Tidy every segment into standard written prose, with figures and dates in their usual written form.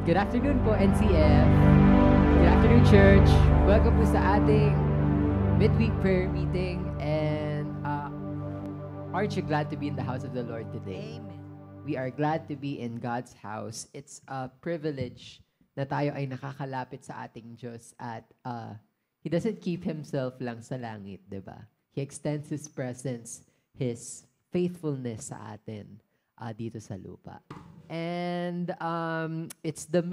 Good afternoon po, NCF. Good afternoon, church. Welcome po sa ating midweek prayer meeting. And aren't you glad to be in the house of the Lord today? Amen. We are glad to be in God's house. It's a privilege na tayo ay nakakalapit sa ating Diyos at He doesn't keep Himself lang sa langit, di ba? He extends His presence, His faithfulness sa atin dito sa lupa. And it's the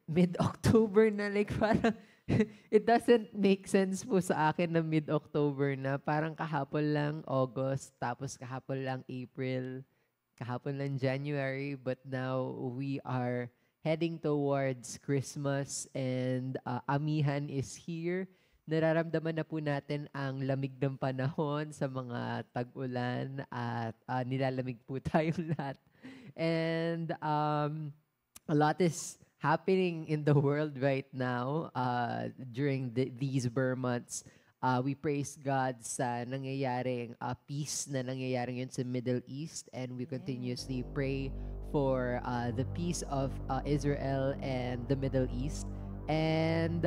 mid-October na, like parang it doesn't make sense po sa akin na mid-October na, parang kahapon lang August, tapos kahapon lang April, kahapon lang January, but now we are heading towards Christmas and Amihan is here. Nararamdaman na po natin ang lamig ng panahon sa mga tag-ulan at nilalamig po tayong lahat. And a lot is happening in the world right now during these Burr months. We praise God sa nangyayaring peace na nangyayari yun sa Middle East, and we continuously pray for the peace of Israel and the Middle East. And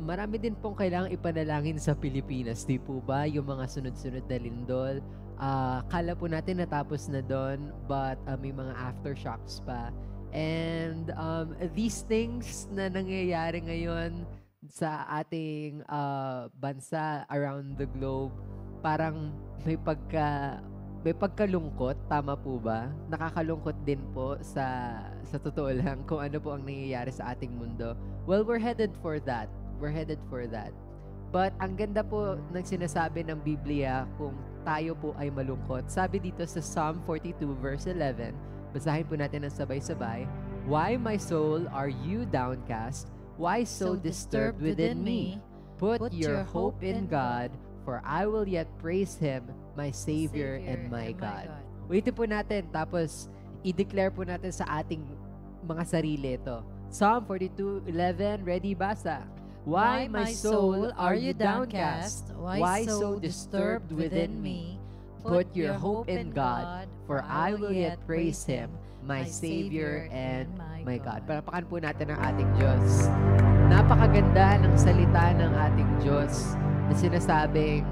marami din pong kailangang ipanalangin sa Pilipinas, di po ba? Yung mga sunod-sunod na lindol. Kala po natin natapos na doon, but may mga aftershocks pa. And these things na nangyayari ngayon sa ating bansa around the globe, parang may pagkalungkot, tama po ba? Nakakalungkot din po sa totoo lang kung ano po ang nangyayari sa ating mundo. Well, we're headed for that. We're headed for that. But ang ganda po ng sinasabi ng Biblia kung tayo po ay malungkot. Sabi dito sa Psalm 42 verse 11, basahin po natin ng sabay-sabay. Why, my soul, are you downcast? Why so disturbed within me? Put your hope in God, for I will yet praise Him, my Savior and my God. Ulitin po natin, tapos i-declare po natin sa ating mga sarili ito. Psalm 42:11, ready, basa. Why, my soul, are you downcast? Why so disturbed within me? Put your hope in God, for I will yet praise Him, my Savior and my God. Palapakan po natin ang ating Diyos. Napakaganda ng salita ng ating Diyos na sinasabing,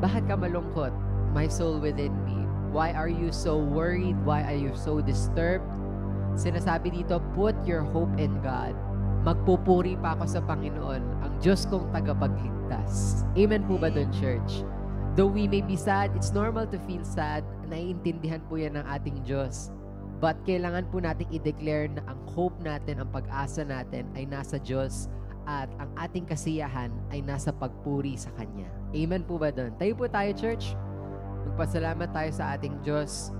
bakit ka malungkot, my soul within me? Why are you so worried? Why are you so disturbed? Sinasabi dito, put your hope in God. Magpupuri pa ako sa Panginoon, ang Diyos kong tagapagligtas. Amen po ba doon, church? Though we may be sad, it's normal to feel sad. Naiintindihan po yan ng ating Diyos. But kailangan po natin i-declare na ang hope natin, ang pag-asa natin ay nasa Diyos at ang ating kasiyahan ay nasa pagpuri sa Kanya. Amen po ba doon? Tayo po tayo, church. Magpasalamat tayo sa ating Diyos.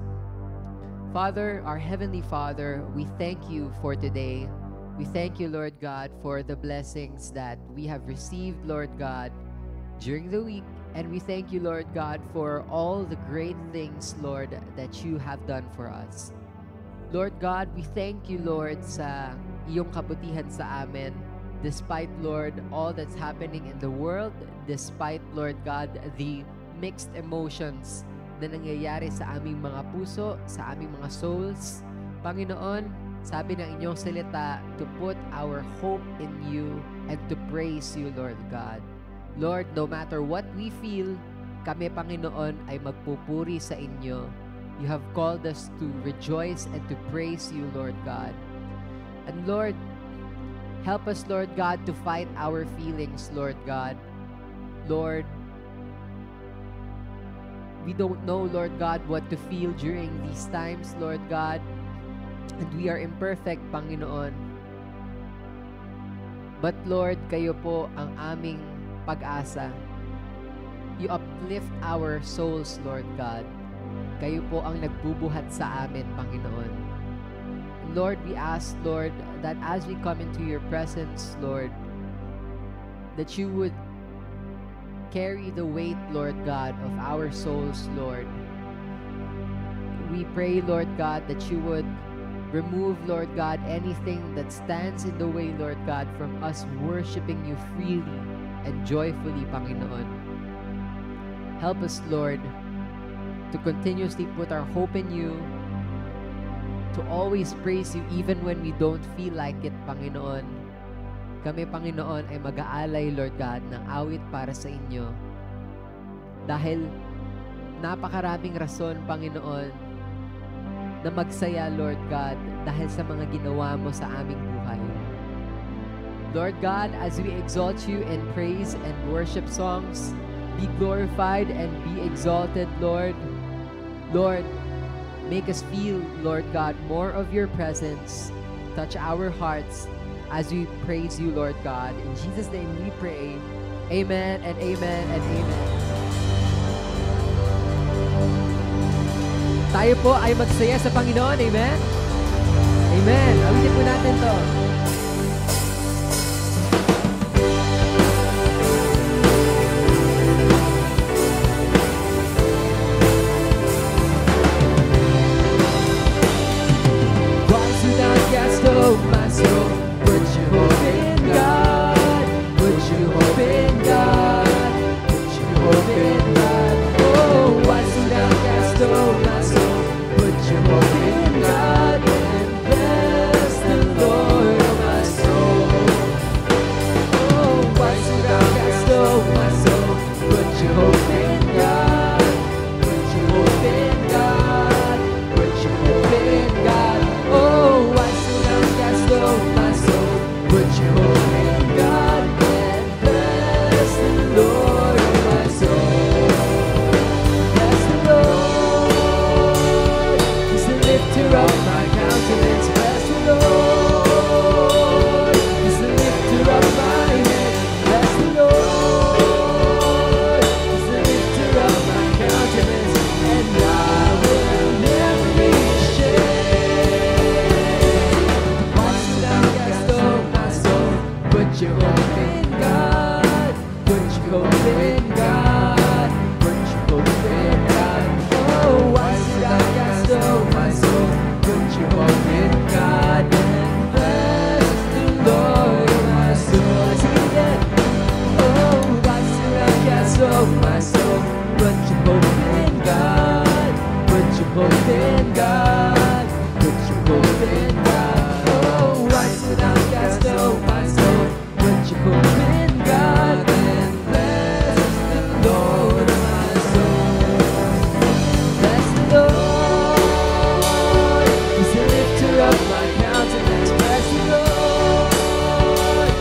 Father, our Heavenly Father, we thank you for today. We thank you, Lord God, for the blessings that we have received, Lord God, during the week. And we thank you, Lord God, for all the great things, Lord, that you have done for us. Lord God, we thank you, Lord, sa iyong kabutihan sa amin. Despite, Lord, all that's happening in the world, despite, Lord God, the mixed emotions na nangyayari sa aming mga puso, sa aming mga souls, Panginoon, sabi ng inyong salita, to put our hope in you and to praise you, Lord God. Lord, no matter what we feel, kami, Panginoon, ay magpupuri sa inyo. You have called us to rejoice and to praise you, Lord God. And Lord, help us, Lord God, to fight our feelings, Lord God. Lord, we don't know, Lord God, what to feel during these times, Lord God. And we are imperfect, Panginoon. But Lord, kayo po ang aming pag-asa. You uplift our souls, Lord God. Kayo po ang nagbubuhat sa amin, Panginoon. Lord, we ask, Lord, that as we come into your presence, Lord, that you would carry the weight, Lord God, of our souls, Lord. We pray, Lord God, that you would remove, Lord God, anything that stands in the way, Lord God, from us worshiping you freely and joyfully, Panginoon. Help us, Lord, to continuously put our hope in you, to always praise you even when we don't feel like it, Panginoon. Kami, Panginoon, ay mag-aalay, Lord God, ng awit para sa inyo. Dahil napakaraming rason, Panginoon, na magsaya, Lord God, dahil sa mga ginawa mo sa aming buhay. Lord God, as we exalt you in praise and worship songs, be glorified and be exalted, Lord. Lord, make us feel, Lord God, more of your presence. Touch our hearts as we praise you, Lord God. In Jesus' name we pray. Amen and amen and amen. Tayo po ay magsaya sa Panginoon. Amen? Amen. Awitin po natin to. My soul, put your hope in God, put your hope in God, put your hope in God. Oh, why so downcast, oh my soul, put your hope in God, and bless the Lord, oh my soul. Oh, why so downcast, oh my soul, put your hope in God, put your hope in God, put your hope in God. Oh, why oh my soul, put your hope in God, and bless the Lord, oh my soul. Bless the Lord, He's the lifter of my countenance. Bless the Lord, He's the lifter of my head. Bless the Lord, He's the lifter of my countenance, and I will never be ashamed. Put your hope in God, put your hope in God, put your hope in God. Oh, why should I cast oh my soul? Put your hope in God, and bless the Lord, oh my soul. Let's sing it again. Oh, why should I cast oh my soul? Put your hope in God, put your hope in God, put your hope in God. Oh, why should I cast oh my soul? Put your hope in God, and bless the Lord, my soul. Bless the Lord, He's the lifter of my countenance. Bless the Lord,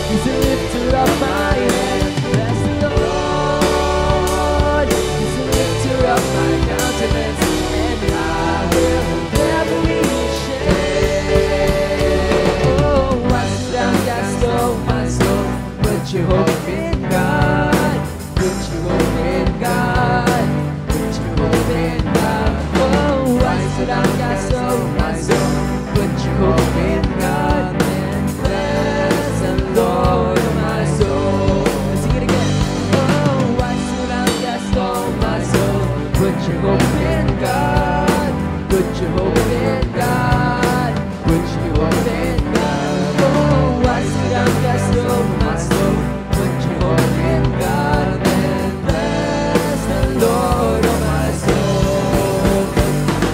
He's the lifter of my head. Bless the Lord, He's the lifter of my countenance, and I will never be ashamed. Oh, why should I cast oh my soul? Put your hope in God, put your hope in God, put your hope in God. Oh, why should I cast oh my soul? Put your hope in God, and bless the Lord, oh my soul. Let's sing it again. Oh, why should I cast oh my soul? Put your hope in God, put your hope in God, put your hope in God. Oh, why should I cast oh my soul? Put your hope in God, and bless the Lord, oh my soul.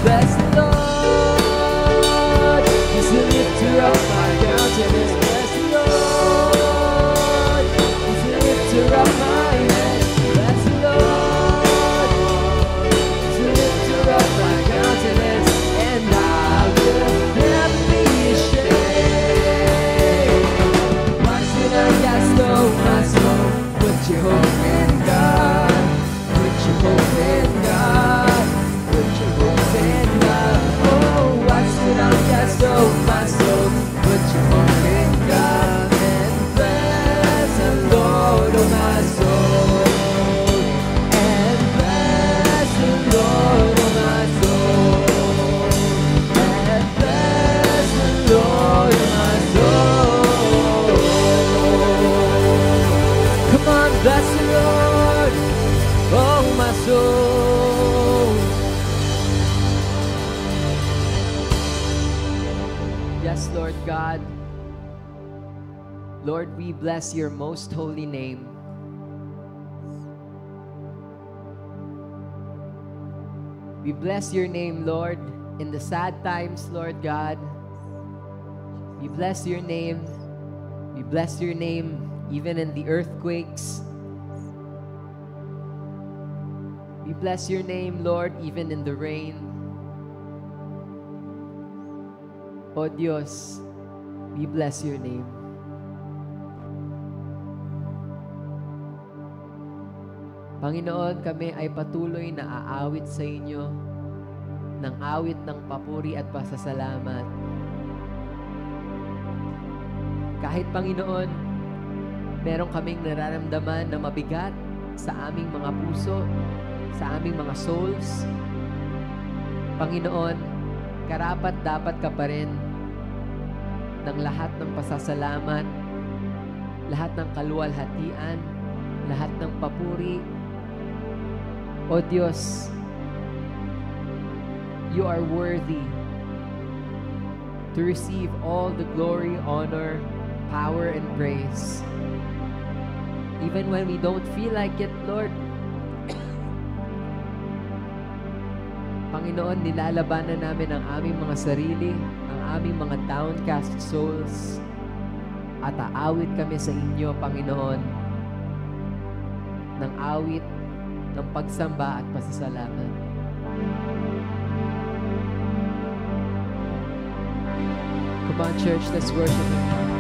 Bless the Lord, He's the lifter of my countenance. Bless the Lord, He's the lifter of my head. Bless the Lord, He's the lifter of my countenance, and I will never be ashamed. Why should I cast oh my soul? Put your hope in God, put your hope in God, put your hope in God. Oh, why should I cast oh my soul? Put your hope in God, and bless the Lord, oh my soul, and bless the Lord, oh my soul, and bless the Lord, oh my soul. Come on, bless the Lord, oh my soul. Yes, Lord God. Lord, we bless your most holy name. We bless your name, Lord, in the sad times, Lord God. We bless your name. We bless your name even in the earthquakes. We bless your name, Lord, even in the rain. O Diyos, we bless your name. Panginoon, kami ay patuloy na aawit sa inyo ng awit ng papuri at pasasalamat. Kahit, Panginoon, meron kaming nararamdaman na mabigat sa aming mga puso, sa aming mga souls, Panginoon, karapat dapat ka pa rin ng lahat ng pasasalamat, lahat ng kaluwalhatian, lahat ng papuri. O Diyos, you are worthy to receive all the glory, honor, power, and praise. Even when we don't feel like it, Lord, Panginoon, nilalabanan namin ang aming mga sarili, ang aming mga downcast souls, at aawit kami sa inyo, Panginoon, ng awit, ng pagsamba at pasasalamat. Come on, church, let's worship Him.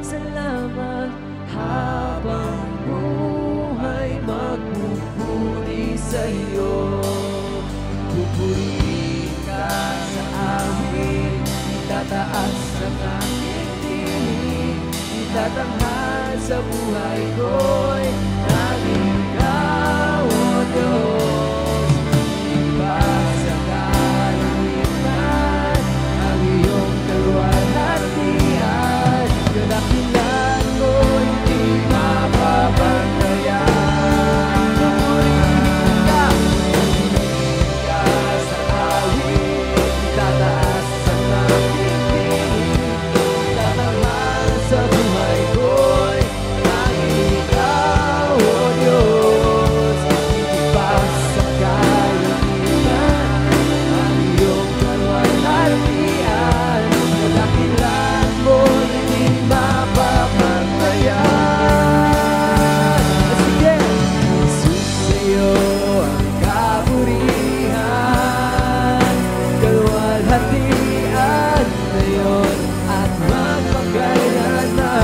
Sa Diyos. Pupurihin ka sa awit, itataas ang aking tinig, itatanghal sa buhay ko'y tanging ikaw, O Diyos. Iba sa kalangitan ang iyong kaluwalhatian, kadakilan mo hindi mapapantayan. Pupurihin ka sa awit, itataas ang aking tinig, itatanghal sa buhay ko'y tanging ikaw, O Diyos. Iba sa kalangitan ang iyong kaluwalhatian, kadakilan mo hindi mapapantayan. Sige! Jesus, sa'yo ang kaburihan, kaluwalhatian ngayon at magpakailanman.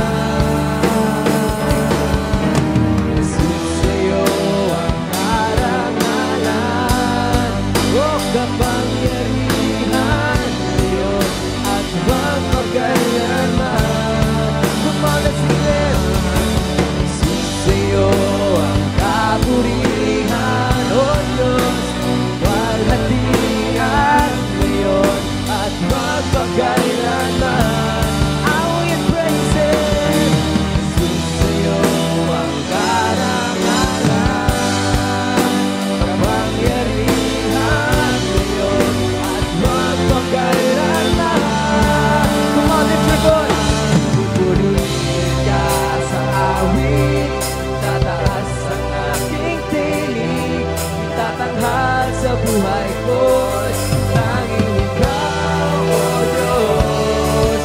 Jesus, sa'yo ang karangalan, o kapangyarihan ngayon at magpakailanman. Come on, let's sing it. Jesus, sa'yo ang kaburihan, O Diyos, kaluwalhatian ngayon at magpakailanman. I will praise Him. Jesus, sa'yo ang karangalan, kapangyarihan ngayon at magpakailanman. Come on, lift your voice. Pupurihin ka sa awit, tataas ang aking tinig, itatanghal sa buhay ko'y tanging ikaw, O Diyos.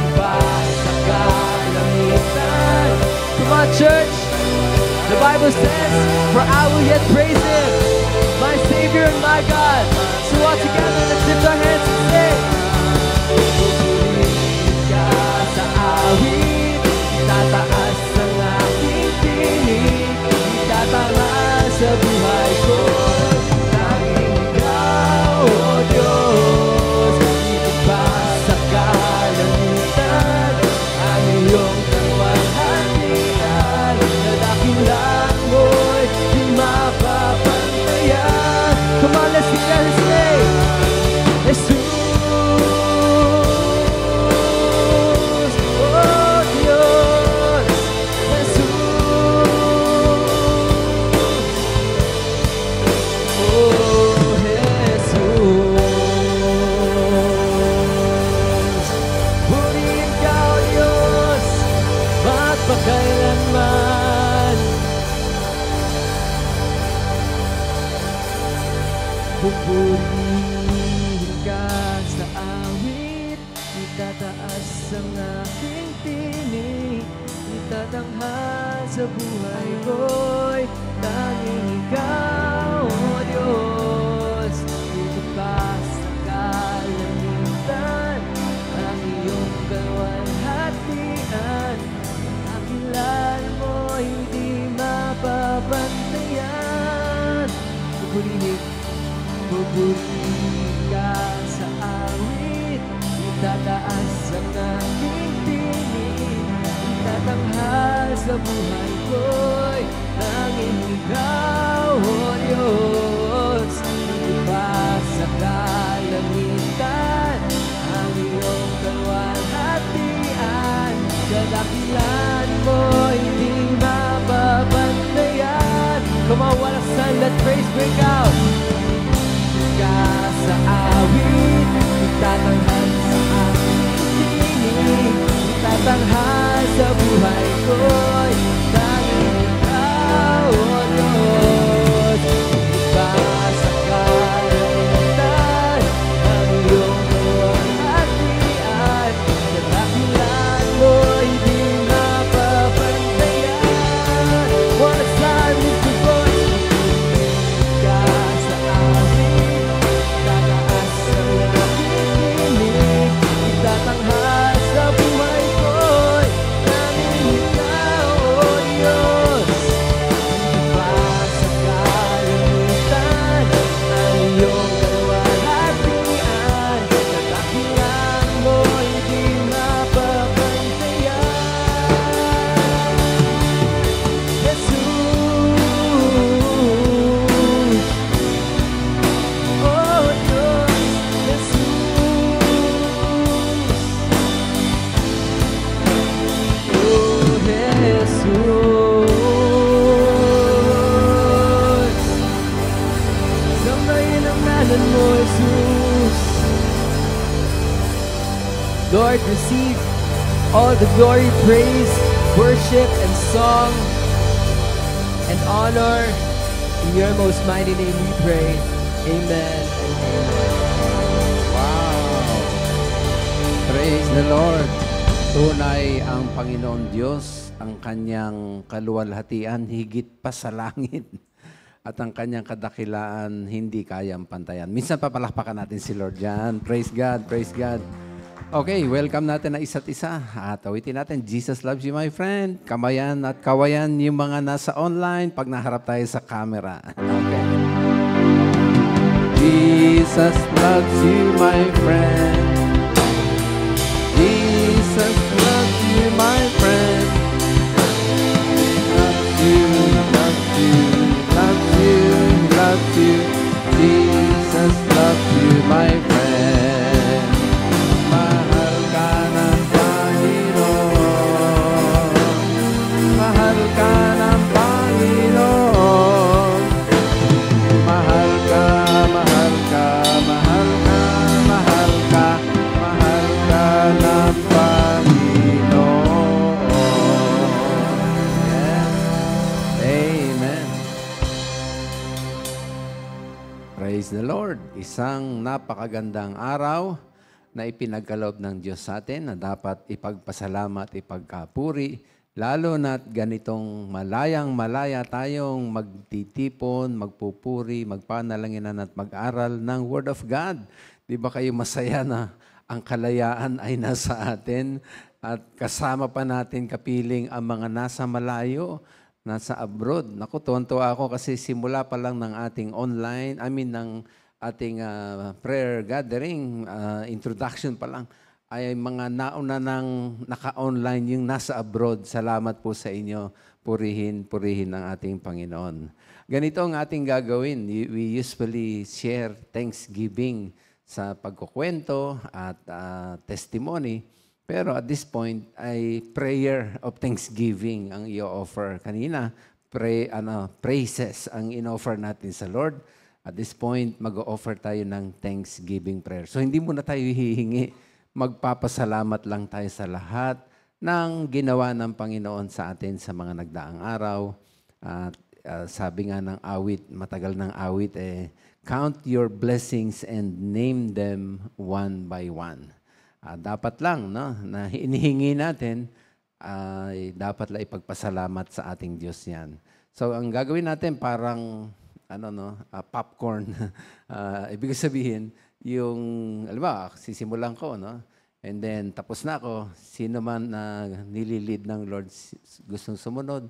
Iba sa kalangitan. Come on, church. The Bible says, for I will yet praise Him, my Savior and my God. So all together, let's lift our hands and sing. Pupurihin ka sa awit, itataas ang aking tinig, itatanghal sa buhay ko, tanging ikaw, O Diyos. Iba sa kalangitan ang iyong kaluwalhatian, kadakilan mo'y di mapapantayan. Come on, let's sing His name. Jesus, oh Diyos, Jesus, oh Jesus. Purihin ka, O Diyos, magpakailanman. Pupurihin ka sa awit, itataas ang aking tinig, itatanghal sa buhay ko'y tanging ikaw, O Diyos. Iba sa kalangitan ang iyong kaluwalhatian, kakilan mo hindi mapapantayan. Pupurihin ka sa awit, itataas ang aking tinig, itatanghal sa buhay ko'y tanging ikaw, O Diyos. Iba sa kalangitan ang iyong kaluwalhatian, kadakilan mo hindi mapapantayan. Come on, one last time, let praise break out. Ka sa awit, itatanghal sa aking tinig, itatanghal sa buhay ko'y tanging ikaw, O Diyos. Iba sa kalangitan ang iyong kaluwalhatian, kadakilan mo hindi mapapantayan. One last time, lift your voice. Ka sa awit, tataas ang pangalan mo, Jesus. Lord, receive all the glory, praise, worship, and song, and honor. In your most mighty name we pray. Amen and amen. Wow! Praise the Lord! Tunay ang Panginoon Diyos, ang kanyang kaluwalhatian higit pa sa langit. At ang kanyang kadakilaan hindi kayang pantayan. Minsan papalakpakan natin si Lord dyan. Praise God, praise God. Okay, welcome natin na isa't isa. At awitin natin, Jesus loves you, my friend. Kamayan at kawayan yung mga nasa online pag naharap tayo sa camera. Okay. Jesus loves you, my friend. Jesus loves you, my friend. Loves you, loves you, loves you, loves you. Jesus loves you, my friend. Mahal ka ng Panginoon. Mahal ka ng Panginoon. Mahal ka, mahal ka, mahal ka, mahal ka, mahal ka ng Panginoon. Yes. Amen. Praise the Lord. Isang napakagandang araw na ipinagkaloob ng Diyos sa atin na dapat ipagpasalamat, ipagkapuri, lalo na't ganitong malayang-malaya tayong magtitipon, magpupuri, magpanalanginan at mag-aral ng Word of God. Di ba kayo masaya na ang kalayaan ay nasa atin at kasama pa natin kapiling ang mga nasa malayo, nasa abroad. Naku, tuwan-tuwa ako kasi simula pa lang ng ating online, ng ating prayer gathering, introduction pa lang, ay mga nauna nang naka-online yung nasa abroad. Salamat po sa inyo. Purihin ang ating Panginoon. Ganito ang ating gagawin. We usually share thanksgiving sa pagkukwento at testimony. Pero at this point, ay prayer of thanksgiving ang i-offer. Kanina, praises ang in-offer natin sa Lord. At this point, mag-o-offer tayo ng thanksgiving prayer. So hindi muna tayo hihingi. Magpapasalamat lang tayo sa lahat ng ginawa ng Panginoon sa atin sa mga nagdaang araw. At sabi nga ng awit, matagal ng awit, count your blessings and name them one by one. Dapat lang, no, na inihingi natin, dapat lang ipagpasalamat sa ating Diyos yan. So ang gagawin natin parang popcorn. Ibig sabihin, yung, alam ba, sisimulan ko, no? And then, tapos na ako, sino man na nililid ng Lord gustong sumunod,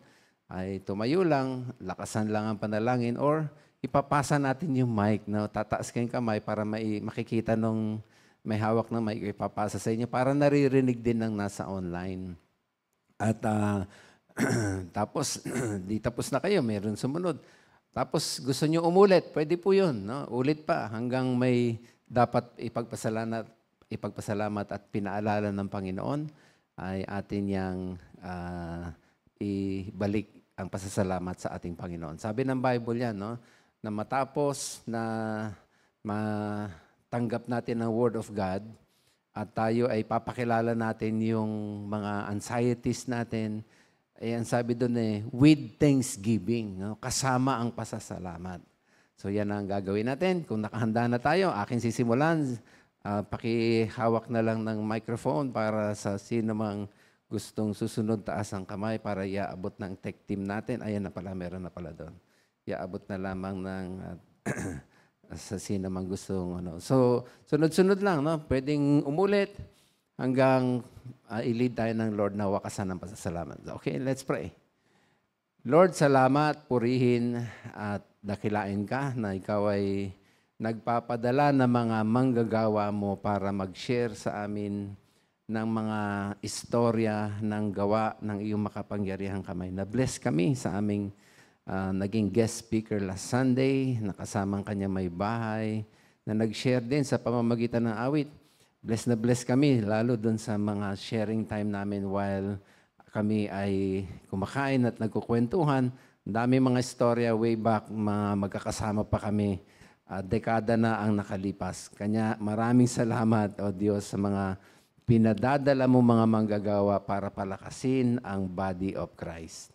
ay tumayo lang, lakasan lang ang panalangin, or ipapasa natin yung mic, no? Tataas kayong kamay para makikita nung may hawak ng mic, ipapasa sa inyo para naririnig din ng nasa online. At tapos, di tapos na kayo, meron sumunod. Tapos gusto nyo umulit, pwede po yun. No? Ulit pa hanggang may dapat ipagpasalamat at pinaalala ng Panginoon ay atin yang ibalik ang pasasalamat sa ating Panginoon. Sabi ng Bible yan, no? Na matapos na matanggap natin ang Word of God at tayo ay papakilala natin yung mga anxieties natin, ayan, sabi doon with thanksgiving, no? Kasama ang pasasalamat. So yan ang gagawin natin. Kung nakahanda na tayo, akin sisimulan. Pakihawak na lang ng microphone para sa sino mang gustong susunod, taas ang kamay para iaabot ng tech team natin. Ayan na pala, meron na pala doon. Iaabot na lamang ng sa sino mang gustong. So sunod-sunod lang, no? Pwedeng umulit hanggang i-lead tayo ng Lord na wakasan ng pasasalamat. Okay, let's pray. Lord, salamat, purihin at dakilain ka na ikaw ay nagpapadala ng mga manggagawa mo para mag-share sa amin ng mga istorya ng gawa ng iyong makapangyarihang kamay. Na-bless kami sa aming naging guest speaker last Sunday, nakasamang kanya may bahay, na nag-share din sa pamamagitan ng awit. Bless na bless kami, lalo dun sa mga sharing time namin while kami ay kumakain at nagkukwentuhan. Ang dami mga istorya way back, mga magkakasama pa kami dekada na ang nakalipas. Kanya maraming salamat, O Diyos, sa mga pinadadala mo mga manggagawa para palakasin ang body of Christ.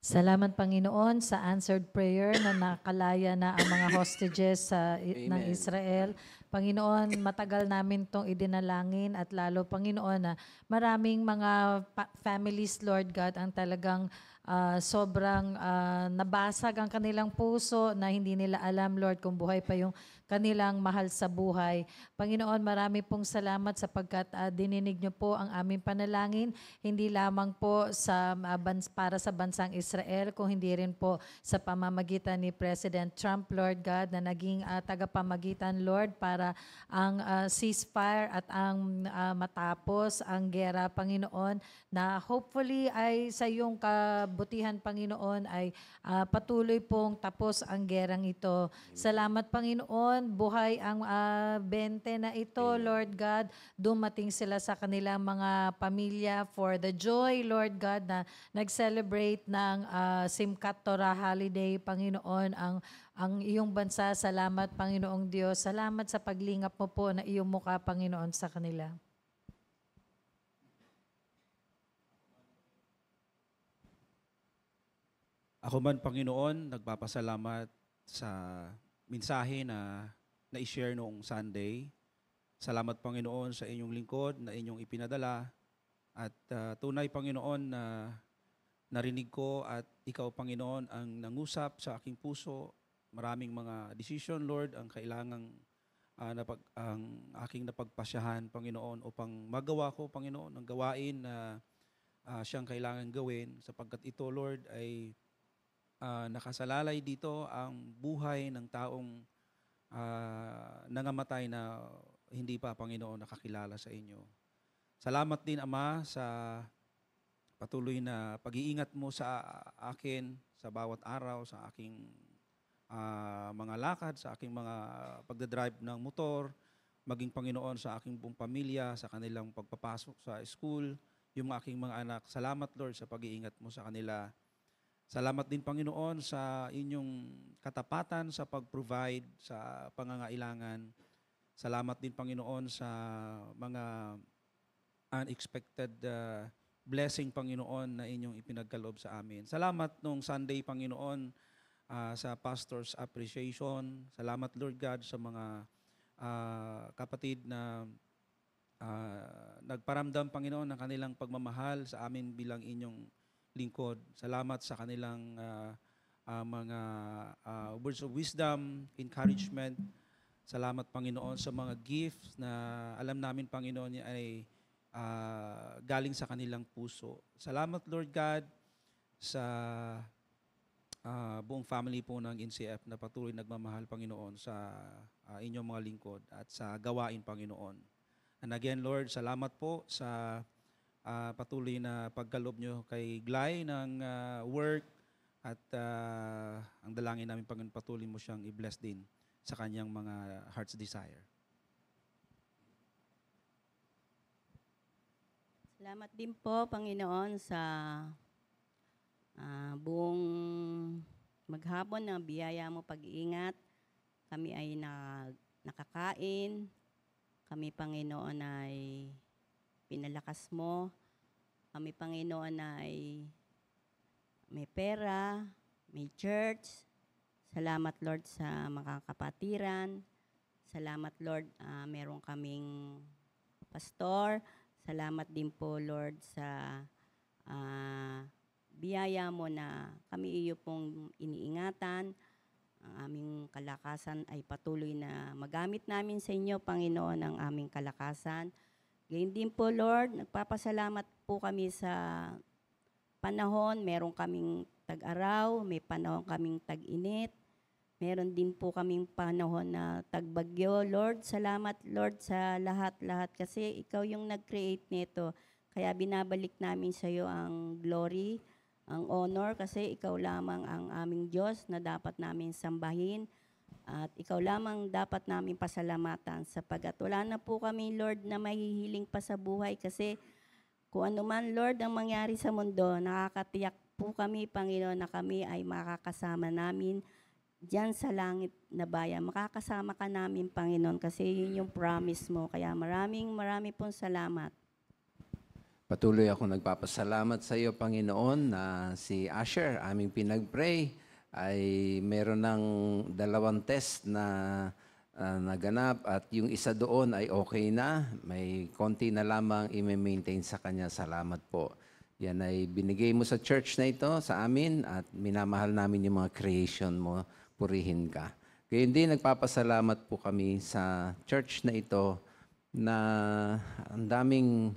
Salamat, Panginoon, sa answered prayer na nakalaya na ang mga hostages ng Israel. Panginoon, matagal namin itong idinalangin at lalo, Panginoon, na maraming mga families, Lord God, ang talagang sobrang nabasag ang kanilang puso na hindi nila alam, Lord, kung buhay pa yung kanilang mahal sa buhay. Panginoon, marami pong salamat sapagkat dininig niyo po ang aming panalangin, hindi lamang po para sa bansang Israel, kung hindi rin po sa pamamagitan ni President Trump, Lord God, na naging tagapamagitan, Lord, para ang ceasefire at ang matapos ang gera, Panginoon, na hopefully ay sa iyong kabutihan, Panginoon, ay patuloy pong tapos ang gerang ito. Salamat, Panginoon, buhay ang 20 na ito, Lord God. Dumating sila sa kanilang mga pamilya for the joy, Lord God, na nag-celebrate ng Simchat Torah holiday, Panginoon, ang iyong bansa. Salamat, Panginoong Diyos. Salamat sa paglingap mo po na iyong mukha, Panginoon, sa kanila. Ako man, Panginoon, nagpapasalamat sa mensahe na na-share noong Sunday. Salamat, Panginoon, sa inyong lingkod na inyong ipinadala. At tunay, Panginoon, na narinig ko at ikaw, Panginoon, ang nangusap sa aking puso. Maraming mga decision, Lord, ang kailangang ang aking napagpasyahan, Panginoon, upang magawa ko, Panginoon, ang gawain na siyang kailangan gawin, sapagkat ito, Lord, ay nakasalalay dito ang buhay ng taong nangamatay na hindi pa, Panginoon, nakakilala sa inyo. Salamat din, Ama, sa patuloy na pag-iingat mo sa akin sa bawat araw, sa aking mga lakad, sa aking mga pagdadrive ng motor, maging, Panginoon, sa aking buong pamilya, sa kanilang pagpapasok sa school, yung aking mga anak. Salamat, Lord, sa pag-iingat mo sa kanila. Salamat din, Panginoon, sa inyong katapatan sa pag-provide sa pangangailangan. Salamat din, Panginoon, sa mga unexpected blessing, Panginoon, na inyong ipinagkaloob sa amin. Salamat nung Sunday, Panginoon, sa Pastor's Appreciation. Salamat, Lord God, sa mga kapatid na nagparamdam, Panginoon, ng kanilang pagmamahal sa amin bilang inyong lingkod. Salamat sa kanilang mga words of wisdom, encouragement. Salamat, Panginoon, sa mga gifts na alam namin, Panginoon, ay galing sa kanilang puso. Salamat, Lord God, sa buong family po ng NCF na patuloy nagmamahal, Panginoon, sa inyong mga lingkod at sa gawain, Panginoon. And again, Lord, salamat po sa patuloy na pagkaloob nyo kay Glay ng work at ang dalangin namin, Panginoon, patuloy mo siyang i-bless din sa kanyang mga heart's desire. Salamat din po, Panginoon, sa buong maghapon na biyaya mo pag-iingat. Kami ay nakakain. Kami, Panginoon, ay pinalakas mo. Kami, Panginoon, ay may pera, may church. Salamat, Lord, sa mga kapatiran. Salamat, Lord, meron kaming pastor. Salamat din po, Lord, sa biyaya mo na kami iyo pong iniingatan. Ang aming kalakasan ay patuloy na magamit namin sa inyo, Panginoon, ang aming kalakasan. Gayun din po, Lord, nagpapasalamat po kami sa panahon. Meron kaming tag-araw, may panahon kaming tag-init. Meron din po kaming panahon na tagbagyo. Lord, salamat, Lord, sa lahat-lahat kasi ikaw yung nag-create nito. Kaya binabalik namin sa iyo ang glory, ang honor kasi ikaw lamang ang aming Diyos na dapat namin sambahin. At ikaw lamang dapat namin pasalamatan sapagat wala na po kami, Lord, na mahihiling pa sa buhay kasi kung ano man, Lord, ang mangyari sa mundo, nakakatiyak po kami, Panginoon, na kami ay makakasama namin diyan sa langit na bayan. Makakasama ka namin, Panginoon, kasi yun yung promise mo. Kaya maraming pong salamat. Patuloy ako nagpapasalamat sa iyo, Panginoon, na si Asher, aming pinag-pray, ay meron ng 2 test na naganap at yung isa doon ay okay na. May konti na lamang i-maintain sa kanya. Salamat po. Yan ay binigay mo sa church na ito, sa amin, at minamahal namin yung mga creation mo. Purihin ka. Kaya hindi nagpapasalamat po kami sa church na ito na ang daming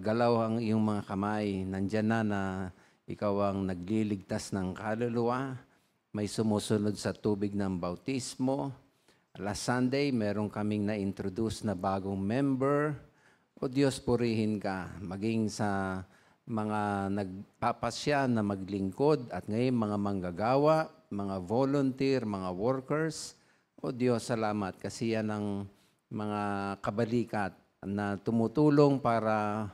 galaw ang iyong mga kamay. Nandyan na ikaw ang nagliligtas ng kaluluwa. May sumusunod sa tubig ng bautismo. Last Sunday, meron kaming na-introduce na bagong member. O Diyos, purihin ka. Maging sa mga nagpapasya na maglingkod at ngayon mga manggagawa, mga volunteer, mga workers. O Diyos, salamat kasi yan ang mga kabalikat na tumutulong para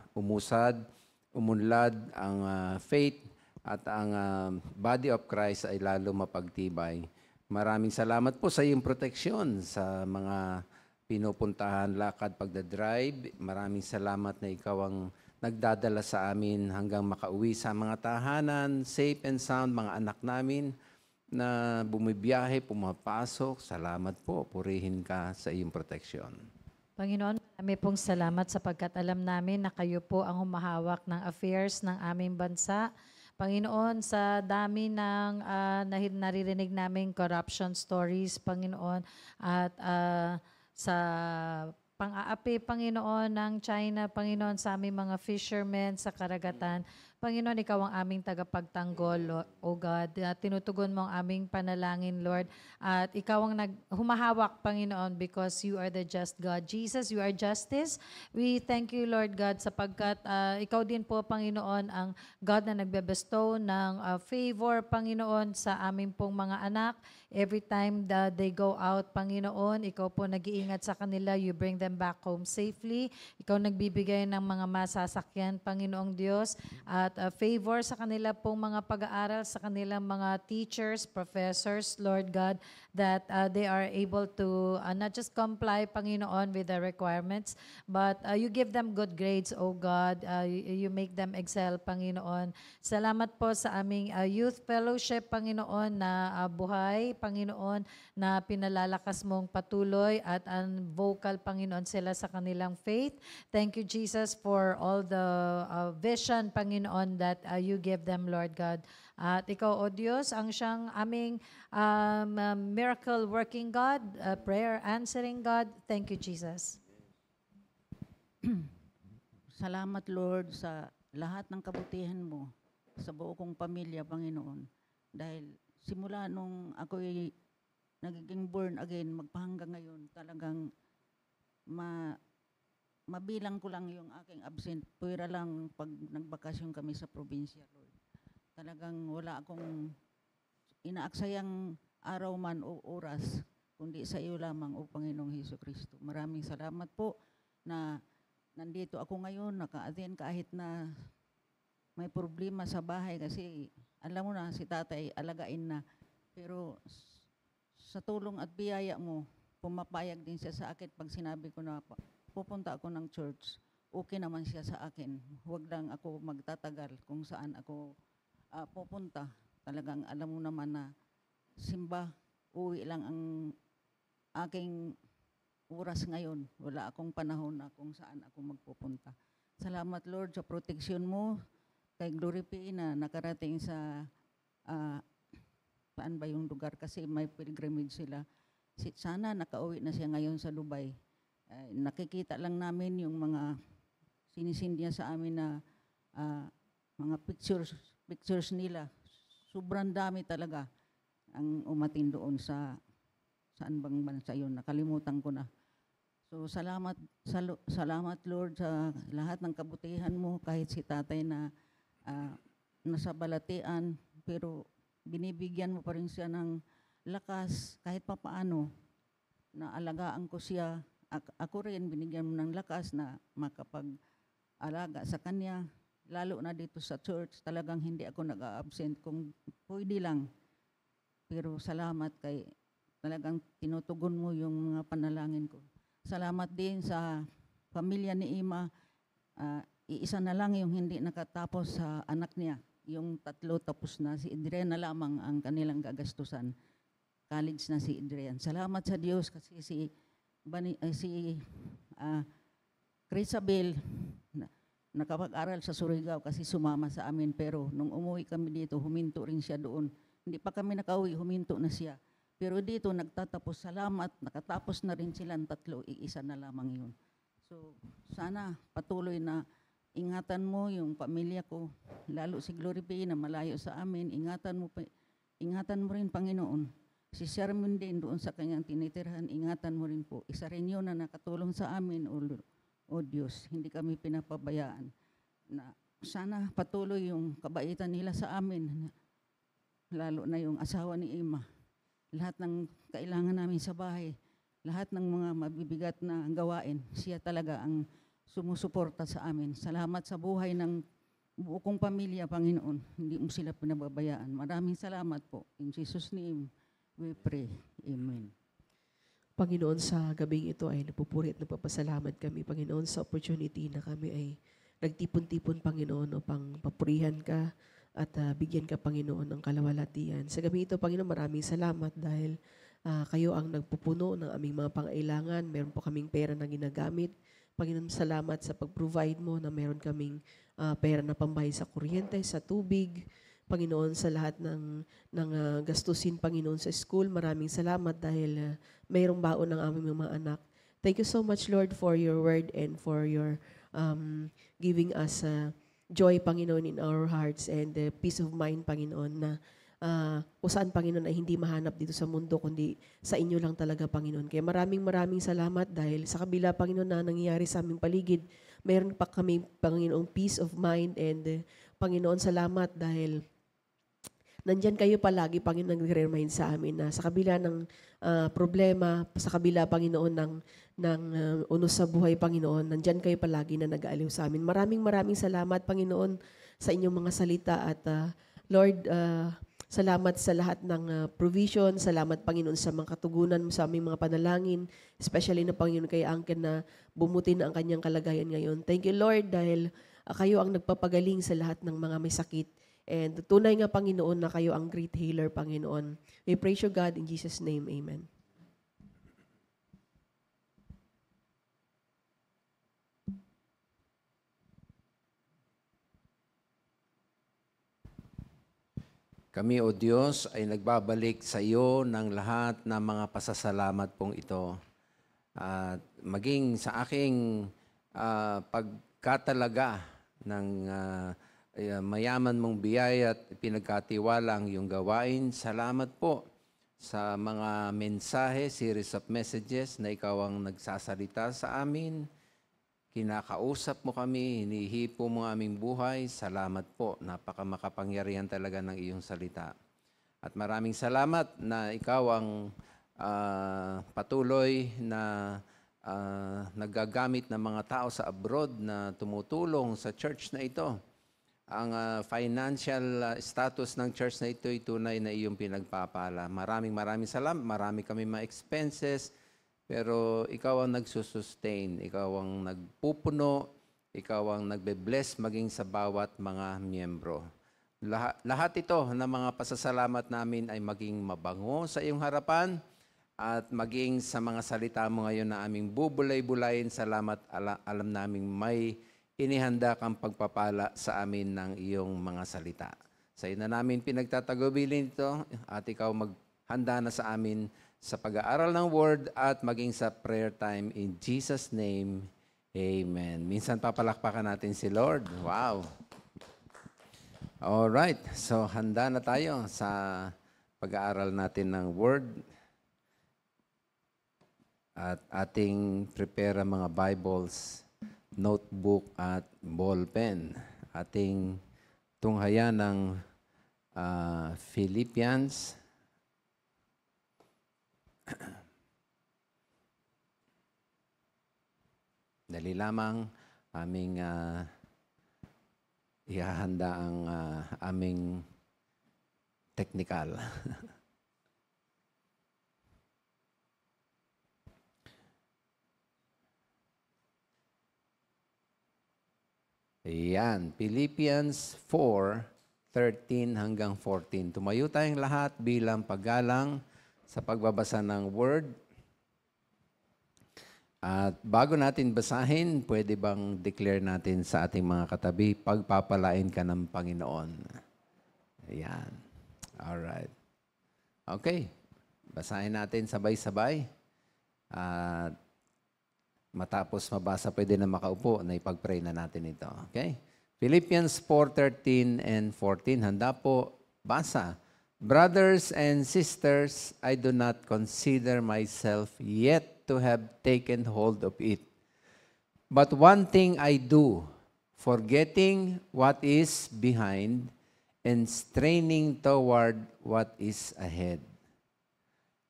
umunlad ang faith at ang body of Christ ay lalo mapagtibay. Maraming salamat po sa iyong proteksyon sa mga pinupuntahan, lakad, pagdadrive. Maraming salamat na ikaw ang nagdadala sa amin hanggang makauwi sa mga tahanan, safe and sound, mga anak namin na bumibiyahe, pumapasok. Salamat po. Purihin ka sa iyong proteksyon. Panginoon, marami pong salamat sapagkat alam namin na kayo po ang humahawak ng affairs ng aming bansa. Panginoon, sa dami ng naririnig naming corruption stories, Panginoon, at sa pang-aapi, Panginoon, ng China, Panginoon, sa aming mga fishermen sa karagatan, Panginoon, ikaw ang aming tagapagtanggol, O God. Tinutugon mo ang aming panalangin, Lord. At ikaw ang humahawak, Panginoon, because you are the just God. Jesus, you are justice. We thank you, Lord God, sapagkat ikaw din po, Panginoon, ang God na nagbebestow ng favor, Panginoon, sa aming pong mga anak. Every time that they go out, Panginoon, ikaw po nag-iingat sa kanila. You bring them back home safely. Ikaw nagbibigay ng mga masasakyan, Panginoong Diyos. At favor sa kanila pong mga pag-aaral, sa kanilang mga teachers, professors, Lord God, that they are able to not just comply, Panginoon, with the requirements, but you give them good grades, O God. You make them excel, Panginoon. Salamat po sa aming youth fellowship, Panginoon, na buhay, Panginoon, na pinalalakas mong patuloy at vocal, Panginoon, sila sa kanilang faith. Thank you, Jesus, for all the vision, Panginoon, that you give them, Lord God. At ikaw, O Diyos, ang siyang aming miracle working God, prayer answering God. Thank you, Jesus. Salamat, Lord, sa lahat ng kabutihan mo sa buo kong pamilya, Panginoon. Dahil simula nung ako'y nagiging born again, magpahanggang ngayon, talagang mabilang ko lang yung aking absent. Puwera lang pag nagbakasyon kami sa probinsya, Lord. Talagang wala akong inaaksayang araw man o oras, kundi sa iyo lamang, O Panginoong Hesukristo. Maraming salamat po na nandito ako ngayon, naka-attend kahit na may problema sa bahay kasi alam mo na si tatay alagain na. Pero sa tulong at biyaya mo, pumapayag din siya sa akin pag sinabi ko na pupunta ako ng church, okay naman siya sa akin. Huwag lang ako magtatagal kung saan ako pupunta. Talagang alam mo naman na simba, uwi lang ang aking oras ngayon. Wala akong panahon na kung saan ako magpupunta. Salamat, Lord, sa proteksyon mo kay Glory P na nakarating sa saan ba yung lugar kasi may pilgrimage sila. Sana nakauwi na siya ngayon sa Dubai. Nakikita lang namin yung mga sinisend niya sa amin na mga pictures nila. Sobrang dami talaga ang umatin doon sa saan bang bansa yun. Nakalimutan ko na. So salamat Lord sa lahat ng kabutihan mo kahit si tatay na nasa balatian pero binibigyan mo pa rin siya ng lakas kahit papaano na alagaan ko siya. Ako rin binigyan mo ng lakas na makapag-alaga sa kanya. Lalo na dito sa church, talagang hindi ako nag-a-absent. Kung pwede lang, Pero salamat kay talagang tinutugon mo yung mga panalangin ko. Salamat din sa pamilya ni Ima. Iisa na lang yung hindi nakatapos sa anak niya. Yung 3 tapos na. Si Adrian na lamang ang kanilang gagastusan. College na si Adrian. Salamat sa Diyos kasi si Crisabel nakapag-aral sa Surigao kasi sumama sa amin. Pero nung umuwi kami dito, huminto rin siya doon. Hindi pa kami nakauwi, huminto na siya. Pero dito nagtatapos, salamat, nakatapos na rin silang 3, iisa na lamang yun. So sana patuloy na ingatan mo yung pamilya ko, lalo si Glory P na malayo sa amin, ingatan mo rin Panginoon. Si Sherman din doon sa kanyang tinitirhan, ingatan mo rin po. Isa rin yun na nakatulong sa amin, O Diyos, hindi kami pinapabayaan. Na sana patuloy yung kabaitan nila sa amin, lalo na yung asawa ni Ima. Lahat ng kailangan namin sa bahay, lahat ng mga mabibigat na gawain, siya talaga ang sumusuporta sa amin. Salamat sa buhay ng buo kong pamilya, Panginoon. Hindi mo sila pinababayaan. Maraming salamat po. In Jesus' name, we pray. Amen. Panginoon, sa gabing ito ay napupuri at napapasalamat kami, Panginoon, sa opportunity na kami ay nagtipon-tipon, Panginoon, upang papurihan ka at bigyan ka, Panginoon, ng kalawalatian. Sa gabing ito, Panginoon, maraming salamat dahil kayo ang nagpupuno ng aming mga pangailangan. Meron po kaming pera na ginagamit. Panginoon, salamat sa pag-provide mo na meron kaming pera na pambayad sa kuryente, sa tubig. Panginoon, sa lahat ng gastusin, Panginoon, sa school. Maraming salamat dahil mayroong baon ng aming mga anak. Thank you so much, Lord, for your word and for your giving us joy, Panginoon, in our hearts and peace of mind, Panginoon, na kung saan, Panginoon, ay hindi mahanap dito sa mundo, kundi sa inyo lang talaga, Panginoon. Kaya maraming salamat dahil sa kabila, Panginoon, na nangyayari sa aming paligid, mayroon pa kami, Panginoon, peace of mind and Panginoon, salamat dahil nandyan kayo palagi, Panginoon, nagre-remind sa amin na sa kabila ng problema, sa kabila, Panginoon, ng unos sa buhay, Panginoon, nandyan kayo palagi na nag-aaliw sa amin. Maraming salamat, Panginoon, sa inyong mga salita at Lord, salamat sa lahat ng provision. Salamat, Panginoon, sa mga katugunan mo sa aming mga panalangin, especially na, Panginoon, kay Angken na bumuti na ang kanyang kalagayan ngayon. Thank you, Lord, dahil kayo ang nagpapagaling sa lahat ng mga may sakit. And tunay nga, Panginoon, na kayo ang great healer, Panginoon. We praise you, God, in Jesus' name. Amen. Kami, O Diyos, ay nagbabalik sa iyo ng lahat ng mga pasasalamat pong ito. At maging sa aking pagkatalaga ng mayaman mong biyaya at pinagkatiwala ang iyong gawain. Salamat po sa mga mensahe, series of messages na ikaw ang nagsasalita sa amin. Kinakausap mo kami, hinihipo mo ang aming buhay. Salamat po. Napakamakapangyarihan talaga ng iyong salita. At maraming salamat na ikaw ang patuloy na nagagamit ng mga tao sa abroad na tumutulong sa church na ito. Ang financial status ng church na ito ay tunay na iyong pinagpapala. Maraming salamat. Marami kami mga expenses, pero ikaw ang nagsusustain. Ikaw ang nagpupuno. Ikaw ang nagbe-bless maging sa bawat mga miyembro. Lahat ito na mga pasasalamat namin ay maging mabango sa iyong harapan at maging sa mga salita mo ngayon na aming bubulay-bulayin. Salamat, alam naming may inihanda kang pagpapala sa amin ng iyong mga salita. Sa iyo na namin pinagtatagubilin ito at ikaw maghanda na sa amin sa pag-aaral ng Word at maging sa prayer time. In Jesus' name, Amen. Minsan papalakpakan natin si Lord. Wow! Alright, so handa na tayo sa pag-aaral natin ng Word at ating prepare ang mga Bibles, notebook at ballpen. Ating tunghayan ng Philippians. Dali lamang aming ihahanda ang aming technical. Ayan, Philippians 4:13 hanggang 14. Tumayo tayong lahat bilang paggalang sa pagbabasa ng Word. At bago natin basahin, pwede bang declare natin sa ating mga katabi, pagpapalain ka ng Panginoon. Ayan. Alright. Okay. Basahin natin sabay-sabay. At matapos mabasa, pwede na makaupo na ipag-pray na natin ito. Okay? Philippians 4:13 and 14. Handa po. Basa. Brothers and sisters, I do not consider myself yet to have taken hold of it. But one thing I do, forgetting what is behind and straining toward what is ahead.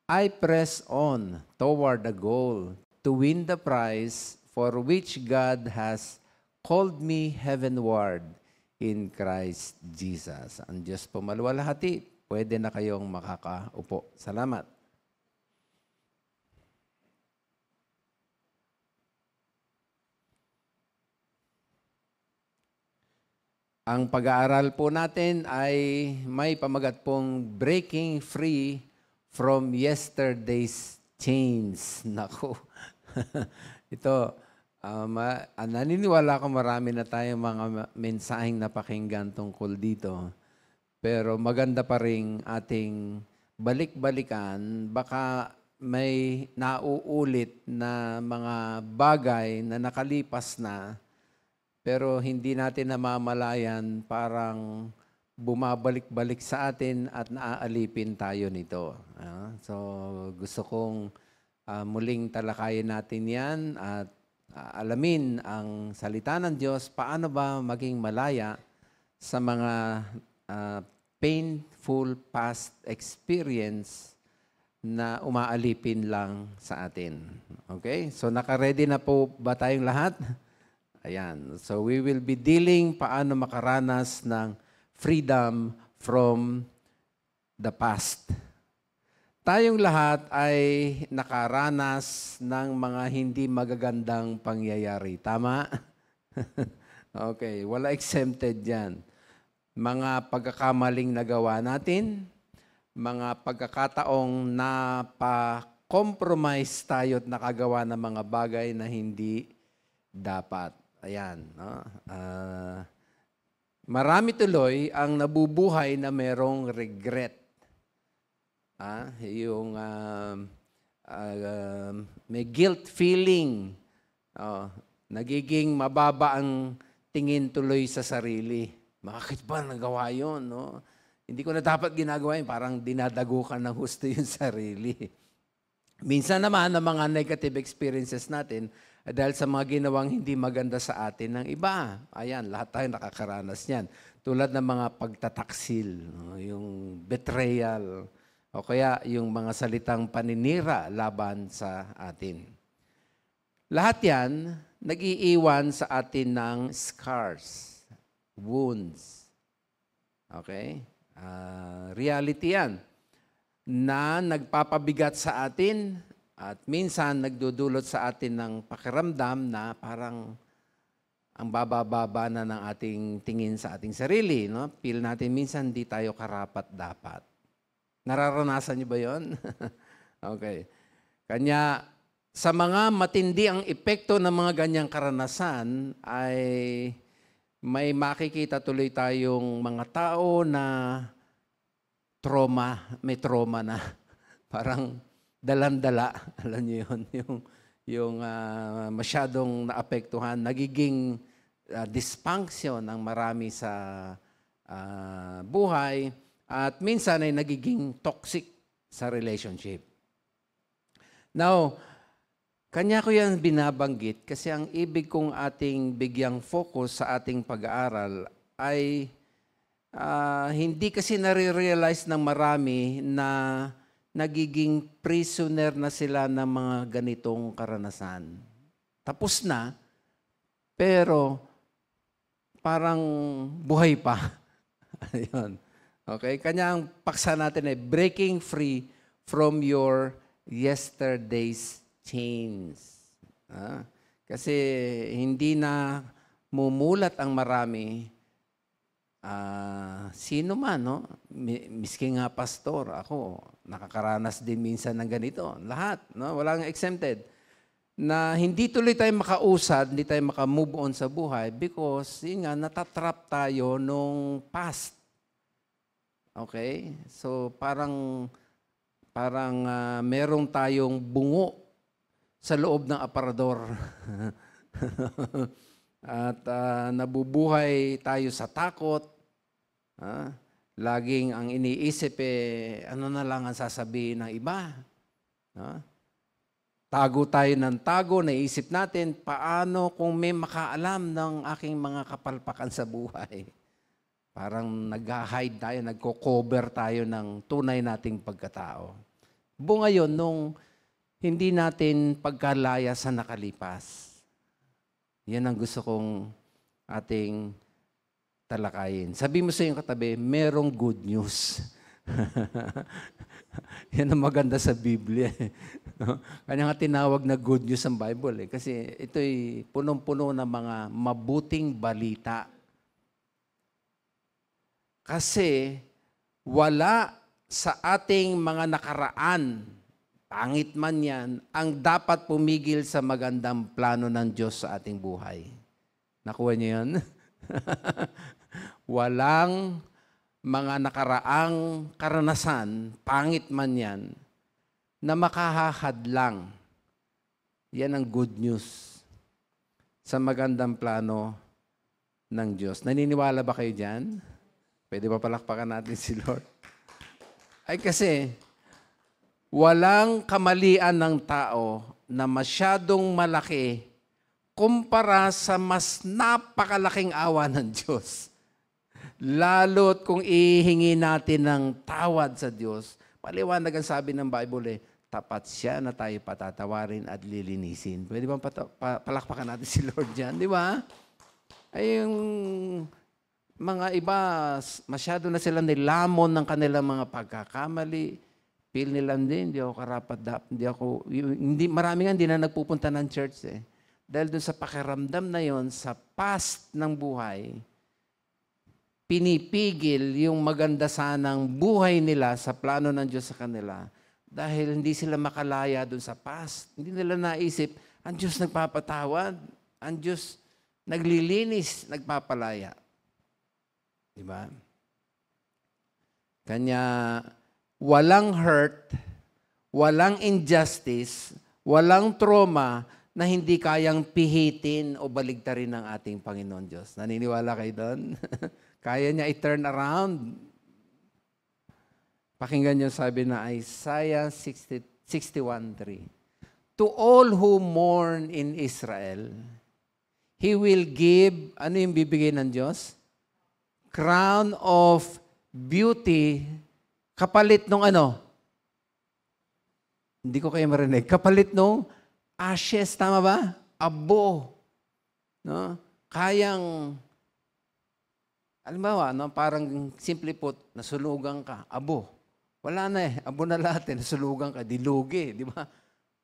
I press on toward the goal to win the prize for which God has called me heavenward in Christ Jesus. Ang Diyos po maluwalhati, pwede na kayong makakaupo. Salamat. Ang pag-aaral po natin ay may pamagat pong breaking free from yesterday's chains. Naku. Ito, naniniwala ko marami na tayong mga mensaheng napakinggan tungkol dito. Pero maganda pa rin ating balik-balikan. Baka may nauulit na mga bagay na nakalipas na, pero hindi natin namamalayan, parang bumabalik-balik sa atin at naaalipin tayo nito. So gusto kong muling talakayin natin yan at alamin ang salita ng Diyos, paano ba maging malaya sa mga painful past experience na umaalipin lang sa atin. Okay? So naka-ready na po ba tayong lahat? Ayan. So we will be dealing paano makaranas ng freedom from the past. Tayong lahat ay nakaranas ng mga hindi magagandang pangyayari. Tama? Okay. Wala exempted yan. Mga pagkakamaling nagawa natin, mga pagkakataong napa-compromise tayo at nakagawa ng mga bagay na hindi dapat. Ayan. No? Marami tuloy ang nabubuhay na merong regret. May guilt feeling. Nagiging mababa ang tingin tuloy sa sarili. Bakit ba nagawa yun? No? Hindi ko na dapat ginagawa yun. Parang dinadagukan ng husto yung sarili. Minsan naman, ang mga negative experiences natin, dahil sa mga ginawang hindi maganda sa atin ng iba. Ayan, lahat tayo nakakaranas niyan. Tulad ng mga pagtataksil, no? Yung betrayal, o kaya yung mga salitang paninira laban sa atin. Lahat yan, nag-iiwan sa atin ng scars, wounds. Okay? Reality yan, na nagpapabigat sa atin at minsan nagdudulot sa atin ng pakiramdam na parang ang baba-baba na ng ating tingin sa ating sarili. No? Feel natin minsan hindi tayo karapat-dapat. Nararanasan niyo ba yun? Okay. Kanya, sa mga matindi ang epekto ng mga ganyang karanasan ay may makikita tuloy tayong mga tao na may trauma na. Parang dalandala, alam niyo yun, yung masyadong naapektuhan, nagiging dysfunction ng marami sa buhay at minsan ay nagiging toxic sa relationship. Now, kanya ko yan binabanggit kasi ang ibig kong ating bigyang focus sa ating pag-aaral ay hindi kasi nare-realize ng marami na nagiging prisoner na sila ng mga ganitong karanasan. Tapos na, pero parang buhay pa. Ayun. Okay? Kanya ang paksa natin ay breaking free from your yesterday's chains. Kasi hindi na mumulat ang marami, sino man, no? Miski nga pastor, ako, nakakaranas din minsan ng ganito. Lahat, no? Walang exempted. Na hindi tuloy tayo makausad, hindi tayo makamove on sa buhay because, yun nga, natatrap tayo nung past. Okay? So, parang merong tayong bungo sa loob ng aparador. At nabubuhay tayo sa takot. Laging ang iniisip ano na lang ang sasabihin ng iba. Tago tayo ng tago, naisip natin, paano kung may makaalam ng aking mga kapalpakan sa buhay? Parang nag-hide tayo, nagko-cover tayo ng tunay nating pagkatao. Ngayon, nung hindi natin pagkalaya sa nakalipas, yan ang gusto kong ating talakayin. Sabi mo sa iyong katabi, merong good news. Yan ang maganda sa Biblia. Kanya nga tinawag na good news ang Bible. Kasi ito'y punong-puno ng mga mabuting balita. Kasi wala sa ating mga nakaraan, pangit man yan, ang dapat pumigil sa magandang plano ng Diyos sa ating buhay. Nakuha niyo yan? Walang mga nakaraang karanasan, pangit man yan, na makahahadlang. Yan ang good news sa magandang plano ng Diyos. Naniniwala ba kayo dyan? Pwede ba palakpakan natin si Lord? Ay kasi, walang kamalian ng tao na masyadong malaki kumpara sa mas napakalaking awa ng Diyos. Lalo't kung ihingi natin ng tawad sa Diyos, paliwanag ang sabi ng Bible tapat siya na tayo patatawarin at lilinisin. Pwede bang palakpakan natin si Lord dyan? Di ba? Ay yung mga iba, masyado na sila nilamon ng kanilang mga pagkakamali. Feel nila hindi ako karapat, marami nga hindi na nagpupunta ng church Dahil dun sa pakiramdam na yon sa past ng buhay, pinipigil yung maganda sanang buhay nila sa plano ng Diyos sa kanila dahil hindi sila makalaya dun sa past. Hindi nila naisip, ang Diyos nagpapatawad, ang Diyos naglilinis, nagpapalaya. Diba? Kanya, walang hurt, walang injustice, walang trauma na hindi kayang pihitin o baligtarin ng ating Panginoon Diyos. Naniniwala kayo doon? Kaya niya i-turn around. Pakinggan niyo sabi na Isaiah 61:3. To all who mourn in Israel, He will give, ano yung bibigay ng Diyos? Crown of beauty, kapalit nung ano? Hindi ko kayo marinig. Kapalit nung ashes, tama ba? Abo. No? Kayang, alimbawa, no? Parang simply put, nasulugan ka, abo. Wala na abo na lahat nasulugan ka, dilugi, di ba?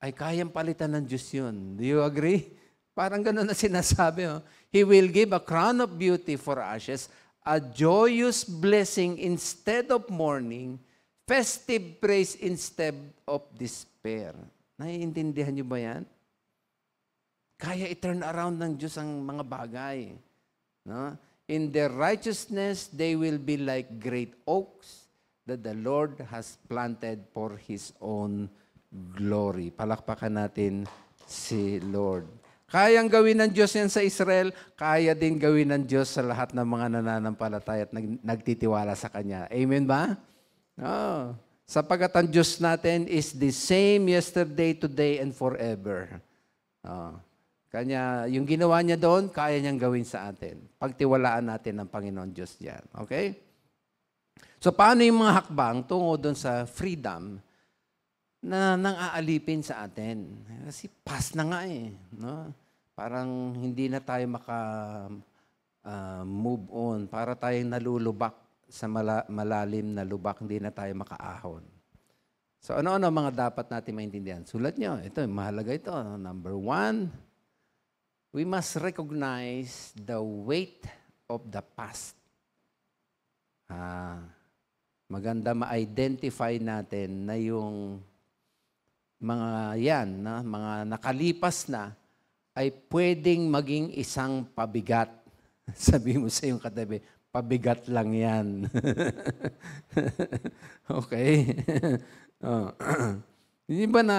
Ay kayang palitan ng Diyos yun. Do you agree? Parang ganun na sinasabi. He will give a crown of beauty for ashes, a joyous blessing instead of mourning, festive praise instead of despair. Naiintindihan niyo ba yan? Kaya i-turn around ng Diyos ang mga bagay. No? In their righteousness, they will be like great oaks that the Lord has planted for His own glory. Palakpakan natin si Lord. Kayang gawin ng Diyos yan sa Israel, kaya din gawin ng Diyos sa lahat ng mga nananampalataya at nagtitiwala sa Kanya. Amen ba? Oh. Sapagat ang Diyos natin is the same yesterday, today, and forever. Oh. Kanya, yung ginawa niya doon, kaya niyang gawin sa atin. Pagtiwalaan natin ang Panginoon Diyos diyan. Okay? So, paano yung mga hakbang tungo doon sa freedom na nang aalipin sa atin? Kasi past na nga no? Parang hindi na tayo move on. Para tayong nalulubak sa malalim na lubak, hindi na tayo makaahon. So, ano-ano mga dapat natin maintindihan? Sulat nyo. Ito, mahalaga ito. Number 1, we must recognize the weight of the past. Maganda ma-identify natin na yung mga yan, mga nakalipas na, ay pwedeng maging isang pabigat. Sabi mo sa iyong katabi, pabigat lang yan. Okay? Hindi ba na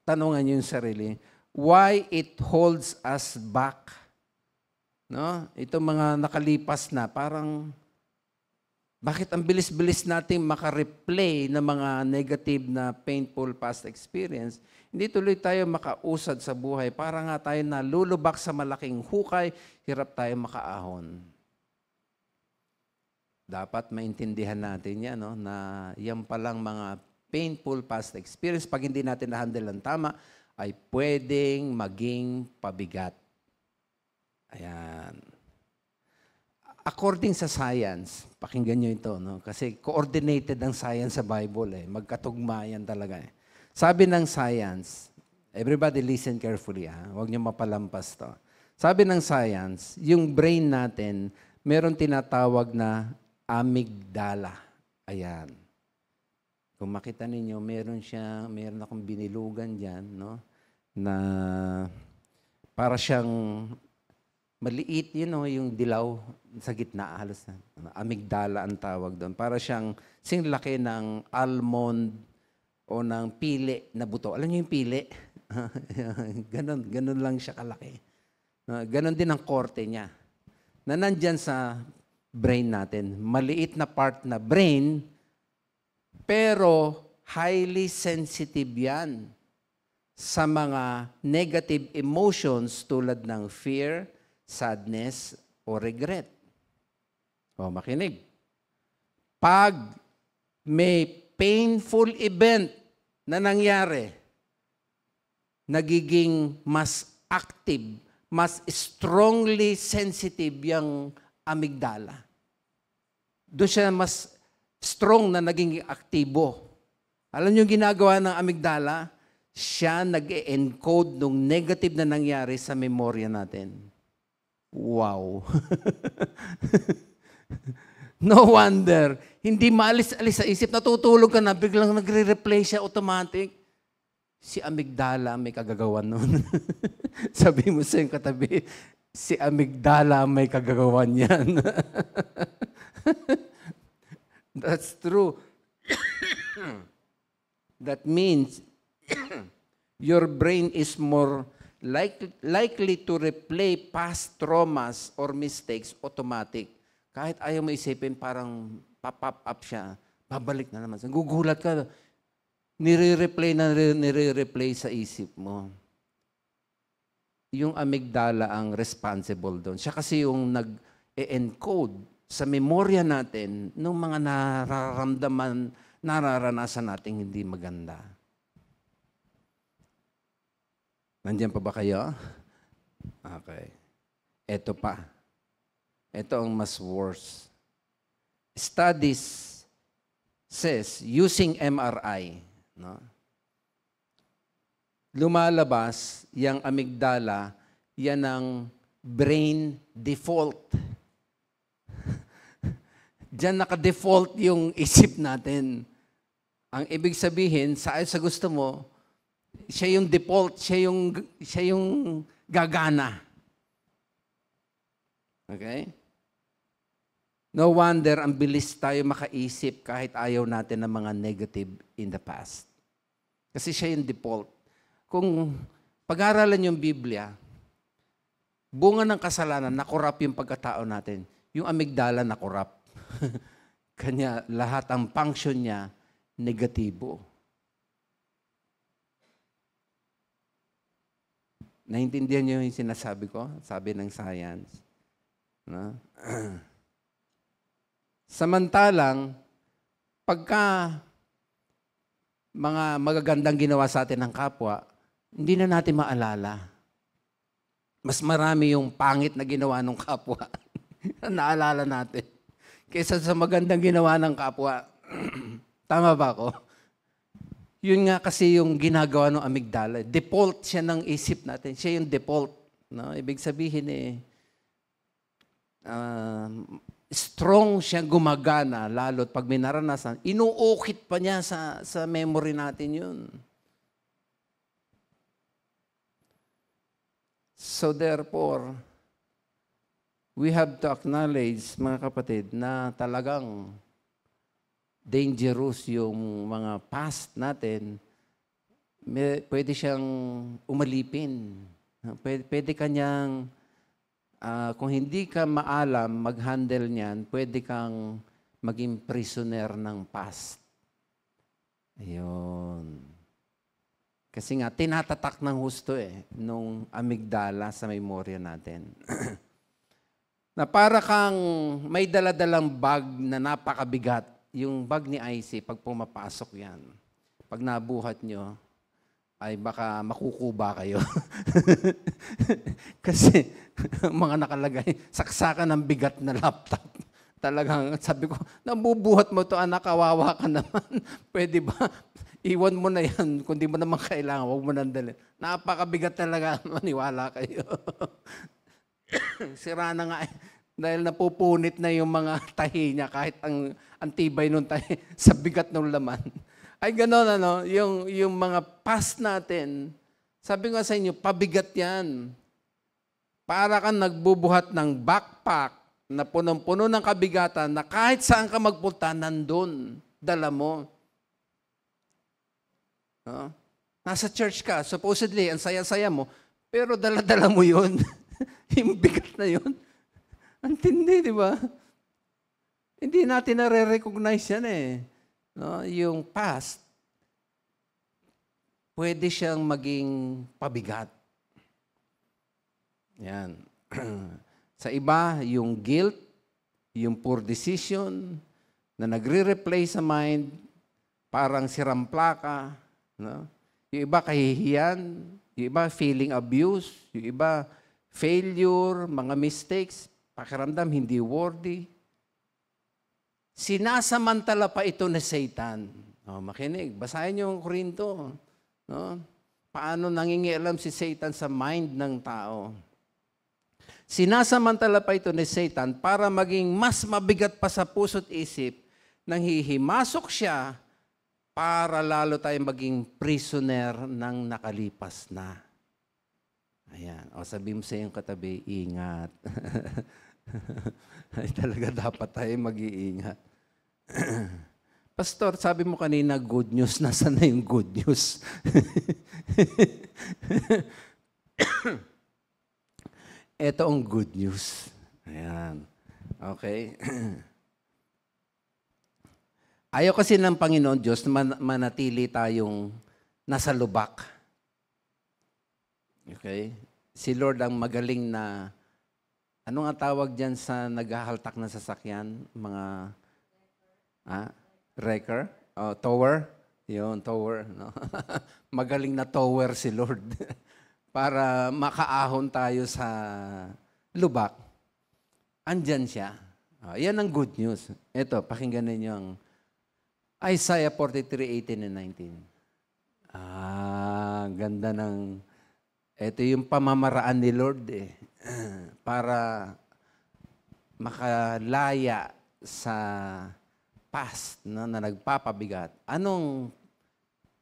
tanungan yung sarili, why it holds us back? No? Ito mga nakalipas na, parang bakit ang bilis-bilis nating maka-replay ng mga negative na painful past experience? Hindi tuloy tayo makausad sa buhay. Para nga tayo nalulubak sa malaking hukay, hirap tayo makaahon. Dapat maintindihan natin yan, no? Na yan palang mga painful past experience, pag hindi natin na-handle ng tama, ay pwedeng maging pabigat. Ayan. According sa science, pakinggan nyo ito, no? Kasi coordinated ang science sa Bible. Magkatugma yan talaga. Sabi ng science, everybody listen carefully, huwag nyo mapalampas to. Sabi ng science, yung brain natin, meron tinatawag na amygdala. Ayan. Kung makita ninyo, meron akong binilugan dyan, no? Na para siyang maliit, yung dilaw sa gitna, halos na. Amygdala ang tawag doon. Para siyang singlaki ng almond o ng pili na buto. Alam niyo yung pili? Ganon lang siya kalaki. Ganon din ang korte niya. Na nandyan sa brain natin. Maliit na part na brain, pero highly sensitive yan sa mga negative emotions tulad ng fear, sadness, o regret. O, makinig. Pag may painful event na nangyari, nagiging mas active, mas strongly sensitive yung amygdala. Doon siya mas strong na naging aktibo. Alam niyo yung ginagawa ng amygdala? Siya nag-encode ng negative na nangyari sa memorya natin. Wow. No wonder. Hindi maalis-alis sa isip. Natutulog ka na, biglang nagre-replay siya automatic. Si amygdala may kagagawan nun. Sabi mo sa yung katabi, si amygdala may kagagawan yan. That's true. That means your brain is more likely to replay past traumas or mistakes automatic. Kahit ayaw mo isipin, parang pop up siya. Babalik na naman. Gugulat ka. Nire-replay sa isip mo. Yung amygdala ang responsible doon. Siya kasi yung nag-encode sa memorya natin ng mga nararanasan nating hindi maganda. Nandiyan pa ba kayo? Okay. Ito pa. Ito ang mas worse. Studies says, using MRI, no? Lumalabas yung amygdala, yan ang brain default. Diyan naka-default yung isip natin. Ang ibig sabihin, sa gusto mo, siya yung default, siya yung gagana. Okay? No wonder ang bilis tayo makaisip kahit ayaw natin ng mga negative in the past. Kasi siya yung default. Kung pag-aralan yung Biblia, bunga ng kasalanan, nakorap yung pagkatao natin. Yung amygdala nakorap. Kanya lahat ang function niya negatibo. Naintindihan niyo yung sinasabi ko? Sabi ng science. No? Samantalang, pagka mga magagandang ginawa sa atin ng kapwa, hindi na natin maalala. Mas marami yung pangit na ginawa ng kapwa na naalala natin kaysa sa magandang ginawa ng kapwa. Tama ba ako? Yun nga kasi yung ginagawa ng amygdala. Default siya ng isip natin. Siya yung default. No? Ibig sabihin strong siyang gumagana, lalo't pag may naranasan, inuukit pa niya sa memory natin yun. So therefore, we have to acknowledge, mga kapatid, na talagang dangerous yung mga past natin. Pwede siyang umalipin. Pwede kanyang, kung hindi ka maalam mag-handle niyan, pwede kang maging prisoner ng past. Ayun. Kasi nga, tinatatak ng husto nung amygdala sa memorya natin. Na para kang may daladalang bag na napakabigat. Yung bag ni IC, pag pumapasok yan, pag nabuhat nyo, ay baka makukuba kayo. Kasi mga nakalagay, saksakan ng bigat na laptop. Talagang sabi ko, nabubuhat mo to anak, kawawa ka naman. Pwede ba? Iwan mo na yan. Kung di mo naman kailangan, huwag mo nang dalhin. Napakabigat talaga, maniwala kayo. Sira na nga dahil napupunit na yung mga tahi niya kahit ang tibay nung tahi sa bigat ng laman. Ay gano'n, yung mga past natin, sabi ko sa inyo, pabigat yan. Para kang nagbubuhat ng backpack na punong-puno ng kabigatan na kahit saan ka magpunta, nandun, dala mo. Nasa church ka, supposedly, ang saya-saya mo, pero dala-dala mo yun. Yung bigat na yun. Ang tindi, di ba? Hindi natin nare-recognize yan No? Yung past, pwede siyang maging pabigat. Yan. Sa iba, yung guilt, yung poor decision, na nagre-replay sa mind, parang siramplaka. No? Yung iba kahihiyan, yung iba feeling abuse, yung iba failure, mga mistakes, pakiramdam hindi worthy. Sinasamantala pa ito ni Satan. Makinig, basahin niyo ang Korinto. No? Paano nangingialam si Satan sa mind ng tao. Sinasamantala pa ito ni Satan para maging mas mabigat pa sa puso't isip nang hihimasok siya para lalo tayong maging prisoner ng nakalipas na. Ayan. O sabi mo sa iyong katabi, ingat. Ay talaga dapat tayo mag-iingat. Pastor, sabi mo kanina good news. Nasaan na yung good news? Ito ang good news. Ayan. Okay. Ayaw kasi ng Panginoon Diyos na manatili tayong nasa lubak. Okay? Si Lord ang magaling na, ano nga tawag dyan sa naghahaltak na sasakyan? Mga, wrecker? Tower? Yun, tower. No? Magaling na tower si Lord. Para makaahon tayo sa lubak. Andyan siya. Yan ang good news. Ito, pakinggan ninyo ang Isaiah 43:18 and 19. Ganda ng... Ito yung pamamaraan ni Lord para makalaya sa past na nagpapabigat. Anong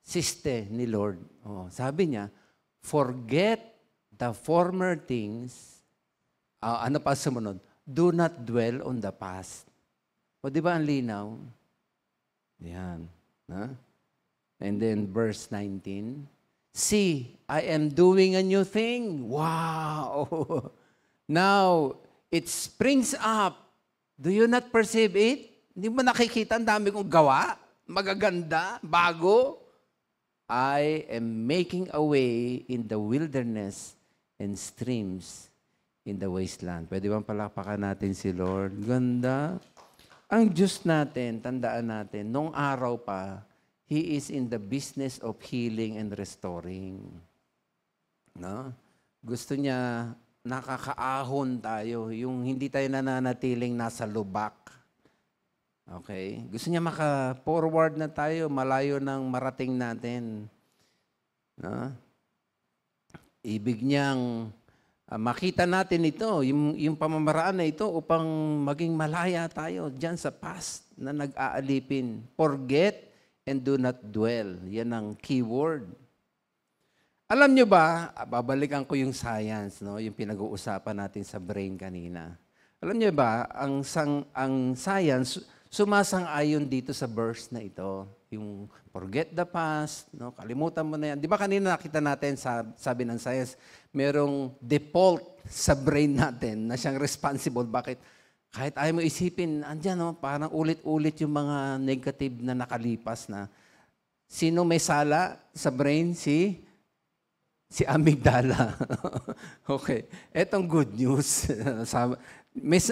siste ni Lord? Sabi niya, forget the former things. Ano pa sumunod? Do not dwell on the past. Di ba ang linaw? Yan. And then verse 19, see, I am doing a new thing. Wow! Now, it springs up. Do you not perceive it? Hindi mo nakikita ang dami kong gawa? Magaganda, bago. I am making a way in the wilderness and streams in the wasteland. Pwede bang palakpakan natin si Lord? Ganda. Ang Diyos natin, tandaan natin, nung araw pa, He is in the business of healing and restoring. No? Gusto niya nakakaahon tayo, yung hindi tayo nananatiling nasa lubak. Okay? Gusto niya maka-forward na tayo, malayo ng marating natin. No? Ibig niyang makita natin ito, yung pamamaraan na ito upang maging malaya tayo dyan sa past na nag-aalipin. Forget and do not dwell. Yan ang keyword. Alam nyo ba, babalikan ko yung science, no? Yung pinag-uusapan natin sa brain kanina. Alam nyo ba, ang science sumasang-ayon dito sa verse na ito. Yung forget the past, no? Kalimutan mo na yan. Di ba kanina nakita natin, sabi ng science, merong default sa brain natin na siyang responsible. Bakit? Kahit ayaw mo isipin, andyan, no? Parang ulit-ulit yung mga negative na nakalipas na. Sino may sala sa brain? Si amygdala. Okay. Etong good news.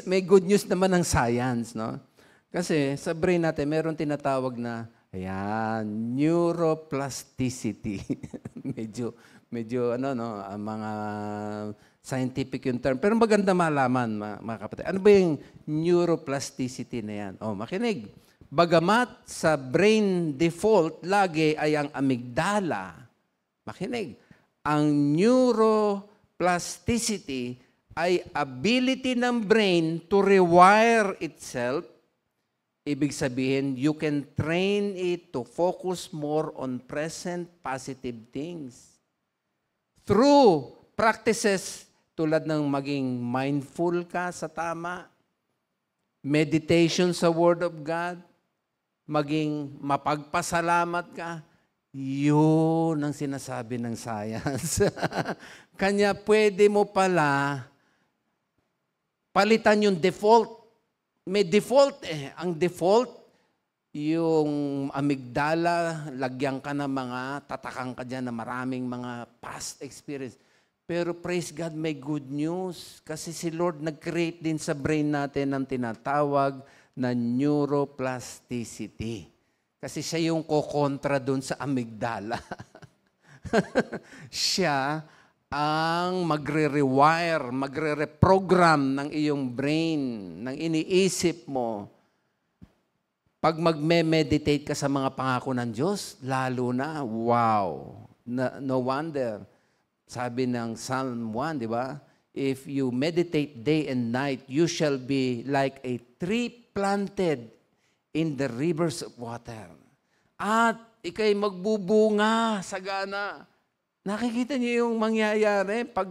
May good news naman ng science, no? Kasi sa brain natin, meron tinatawag na, neuroplasticity. medyo mga scientific yung term. Pero maganda malaman, mga kapatid. Ano ba yung neuroplasticity na yan? Makinig. Bagamat sa brain default, lagi ay ang amygdala. Makinig. Ang neuroplasticity ay ability ng brain to rewire itself. Ibig sabihin, you can train it to focus more on present positive things. Through practices tulad ng maging mindful ka sa tama, meditation sa Word of God, maging mapagpasalamat ka, yun ang sinasabi ng science. Kanya pwede mo pala palitan yung default. May default eh. Ang default, yung amygdala, lagyan ka ng mga, tatakang ka dyan na maraming mga past experience. Pero praise God, may good news. Kasi si Lord nag-create din sa brain natin ng tinatawag na neuroplasticity. Kasi siya yung kokontra doon sa amygdala. Siya ang magre-rewire, magre-reprogram ng iyong brain, ng iniisip mo. Pag magme-meditate ka sa mga pangako ng Diyos, lalo na, wow, no wonder. Sabi ng Psalm 1, di ba? If you meditate day and night, you shall be like a tree planted in the rivers of water. At ikay magbubunga sa gana. Nakikita niyo yung mangyayari pag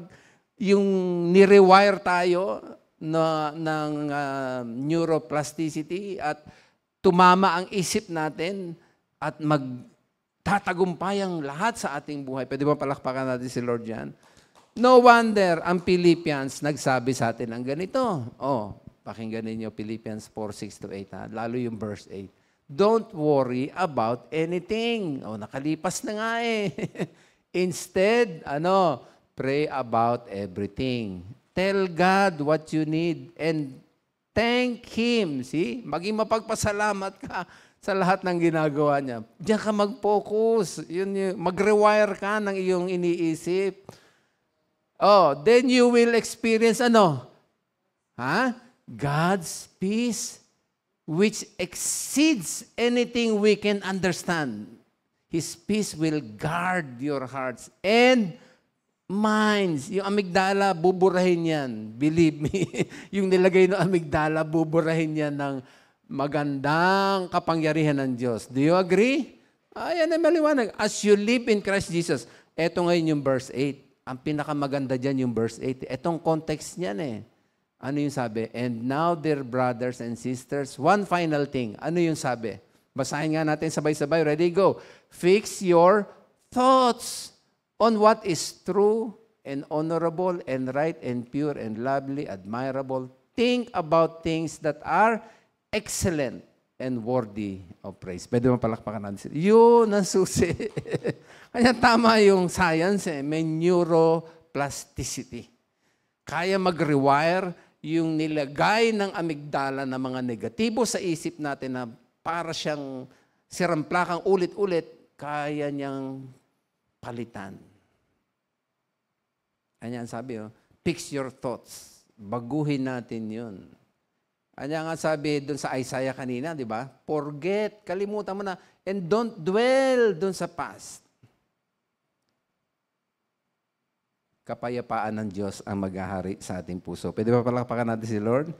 yung ni-rewire tayo ng neuroplasticity at tumama ang isip natin at magtatagumpay ang lahat sa ating buhay. Pwede ba palakpakan natin si Lord yan? No wonder ang Philippians nagsabi sa atin ang ganito. Pakinggan ninyo Philippians 4:6-8, ha? Lalo yung verse 8. Don't worry about anything. Nakalipas na nga eh. Instead, pray about everything. Tell God what you need and thank Him. See? Maging mapagpasalamat ka sa lahat ng ginagawa niya. Diyan ka mag-focus. Mag-rewire ka ng iyong iniisip. Then you will experience God's peace, which exceeds anything we can understand. His peace will guard your hearts and minds. Yung amygdala, buburahin yan. Believe me. Yung nilagay ng amygdala, buburahin yan ng magandang kapangyarihan ng Diyos. Do you agree? Ayan ay maliwanag. As you live in Christ Jesus. Ito ngayon yung verse 8. Ang pinakamaganda dyan yung verse 8. Etong context niyan eh. Ano yung sabi? And now, dear brothers and sisters, one final thing. Ano yung sabi? Basahin nga natin sabay-sabay. Ready, go. Fix your thoughts on what is true and honorable and right and pure and lovely, admirable. Think about things that are excellent and worthy of praise. Pwede mo palakpakan natin. Yun ang susi. Kaya tama yung science eh. May neuroplasticity. Kaya mag-rewire yung nilagay ng amygdala na mga negatibo sa isip natin na para siyang siramplakang ulit-ulit, kaya niyang palitan. Kanya sabi, fix your thoughts. Baguhin natin yun. Kanya nga sabi doon sa Isaiah kanina, di ba? Forget, kalimutan mo na, and don't dwell doon sa past. kapayapaan ng Diyos ang maghahari sa ating puso. Pwede ba palakpakan natin si Lord?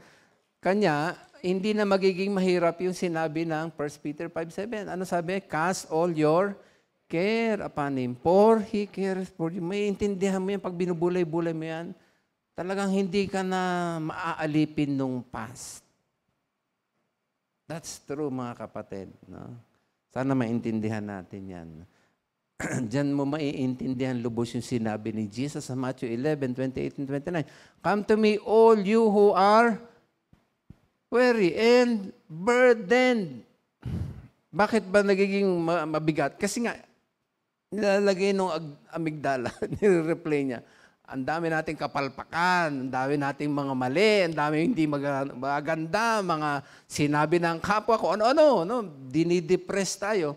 Kanya, hindi na magiging mahirap yung sinabi ng 1 Peter 5:7. Ano sabi? Cast all your care upon Him, for He cares for you. May intindihan mo yan, pag binubulay-bulay mo yan, talagang hindi ka na maaalipin nung past. That's true, mga kapatid. No? Sana maintindihan natin yan. Diyan mo maiintindihan lubos yung sinabi ni Jesus sa Matthew 11:28 and 29. Come to me, all you who are weary and burdened. Bakit ba nagiging mabigat? Kasi nga, nilalagay nung amigdala, nire-replay niya. Ang dami nating kapalpakan, ang dami nating mga mali, ang dami hindi maganda, mga sinabi ng kapwa ko, ano, dinidepress tayo.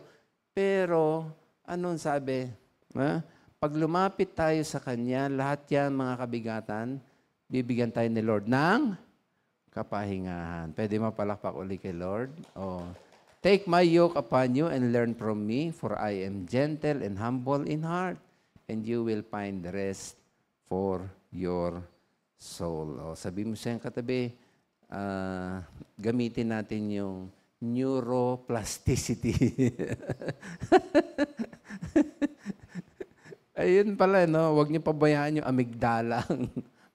Pero, anong sabi? Pag lumapit tayo sa Kanya, lahat yan mga kabigatan, bibigyan tayo ni Lord ng kapahingahan. Pwede mapalakpak uli kay Lord? Take my yoke upon you and learn from me, for I am gentle and humble in heart, and you will find rest for your soul. Sabi mo sa iyong katabi, gamitin natin yung neuroplasticity. Ayun pala, no? Huwag niyo pabayaan yung amigdalang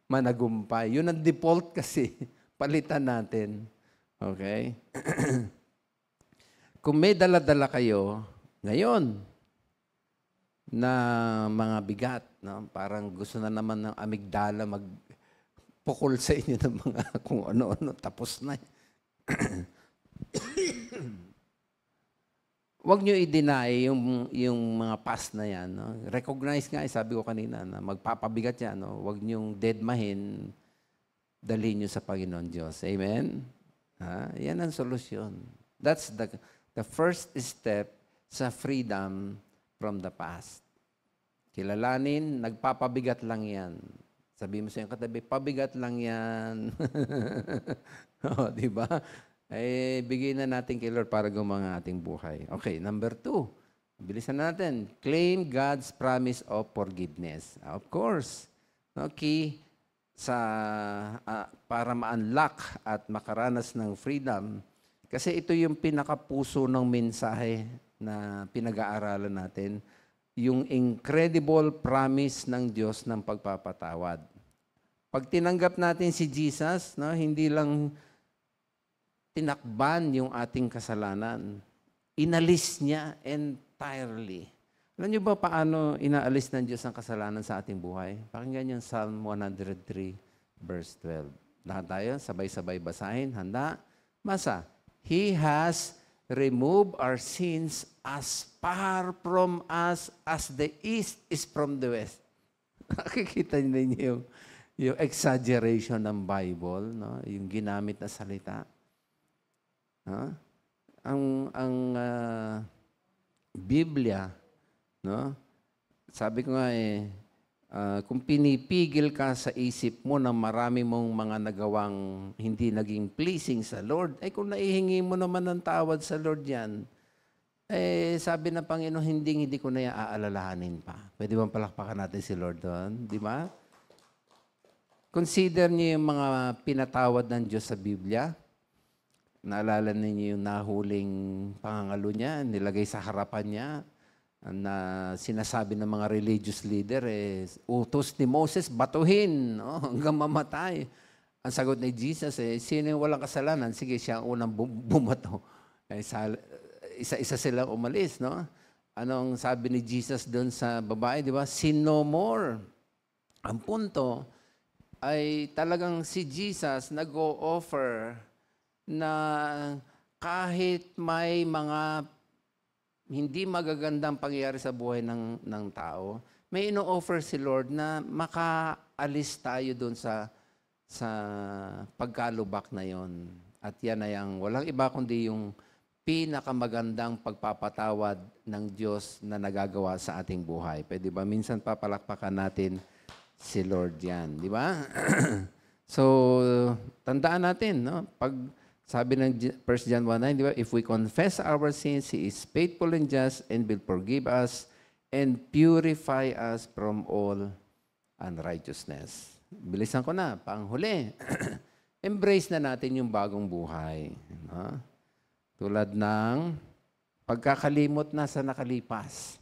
managumpay. Yun ang default kasi. Palitan natin. Okay? Kung may dala-dala kayo, ngayon, na mga bigat, no? Parang gusto na naman ng amigdala magpukol sa inyo ng mga kung ano-ano, tapos na. Huwag nyo i-deny yung mga past na yan. No? Recognize nga, sabi ko kanina, na magpapabigat yan. No? Huwag nyong deadmahin, dalhin nyo sa Panginoon Diyos. Amen? Yan ang solusyon. That's the first step sa freedom from the past. Kilalanin, nagpapabigat lang yan. Sabi mo sa iyong katabi, pabigat lang yan. Di ba? Bigyan na natin kay Lord para gumang ating buhay. Okay, number 2. Bilisan natin. Claim God's promise of forgiveness. Of course, key para ma-unlock at makaranas ng freedom. Kasi ito yung pinakapuso ng mensahe na pinag-aaralan natin. Yung incredible promise ng Diyos ng pagpapatawad. Pag tinanggap natin si Jesus, hindi lang tinakban yung ating kasalanan. Inalis niya entirely. Alam niyo ba paano inaalis ng Diyos ang kasalanan sa ating buhay? Pakinggan yung Psalm 103, verse 12. Lahat tayo, sabay-sabay basahin. Handa? Masa? He has removed our sins as far from us as the east is from the west. Nakikita niyo yung exaggeration ng Bible, no? Yung ginamit na salita. Ang Biblia, no? Sabi ko nga kung pinipigil ka sa isip mo na marami mong mga nagawang hindi naging pleasing sa Lord, kung naihingi mo naman ng tawad sa Lord yan, sabi ng Panginoon, hindi ko na aalalahanin pa. Pwede bang palakpakan natin si Lord doon? Di ba? Consider niyo yung mga pinatawad ng Diyos sa Biblia. Naalala ninyo yung nahuling pangangalo niya, nilagay sa harapan niya, na sinasabi ng mga religious leader, utos ni Moses, batuhin hanggang mamatay. Ang sagot ni Jesus, sino yung walang kasalanan? Sige, siya ang unang bumato. Isa-isa silang umalis. No? Anong sabi ni Jesus doon sa babae? Di ba? Sin no more. Ang punto ay talagang si Jesus nag-o-offer na kahit may mga hindi magagandang pangyayari sa buhay ng tao, may ino-offer si Lord na makaalis tayo doon sa pagkalubak na yon. At yan ay ang walang iba kundi yung pinakamagandang pagpapatawad ng Diyos na nagagawa sa ating buhay. Pwede ba? Minsan papalakpakan natin si Lord yan. Di ba? So, tandaan natin, no? Pag sabi ng 1 John 1:9, di ba? If we confess our sins, He is faithful and just and will forgive us and purify us from all unrighteousness. Bilisan ko na, panghuli. Embrace na natin yung bagong buhay. No? Tulad ng pagkakalimot na sa nakalipas.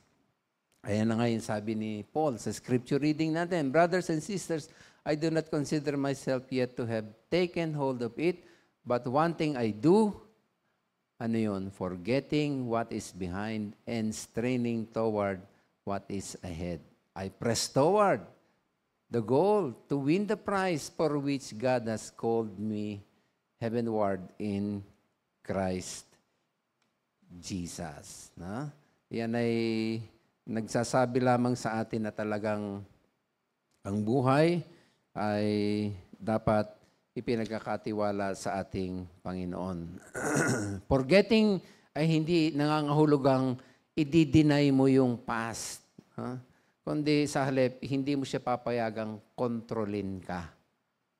Ayan na nga yung sabi ni Paul sa scripture reading natin. Brothers and sisters, I do not consider myself yet to have taken hold of it, but one thing I do, ano yun? Forgetting what is behind and straining toward what is ahead. I press toward the goal to win the prize for which God has called me heavenward in Christ Jesus. Na? Yan ay nagsasabi lamang sa atin na talagang ang buhay ay dapat ipinagkakatiwala sa ating Panginoon. Forgetting ay hindi nangangahulugang i-deny mo yung past. Kundi sa halip, hindi mo siya papayagang kontrolin ka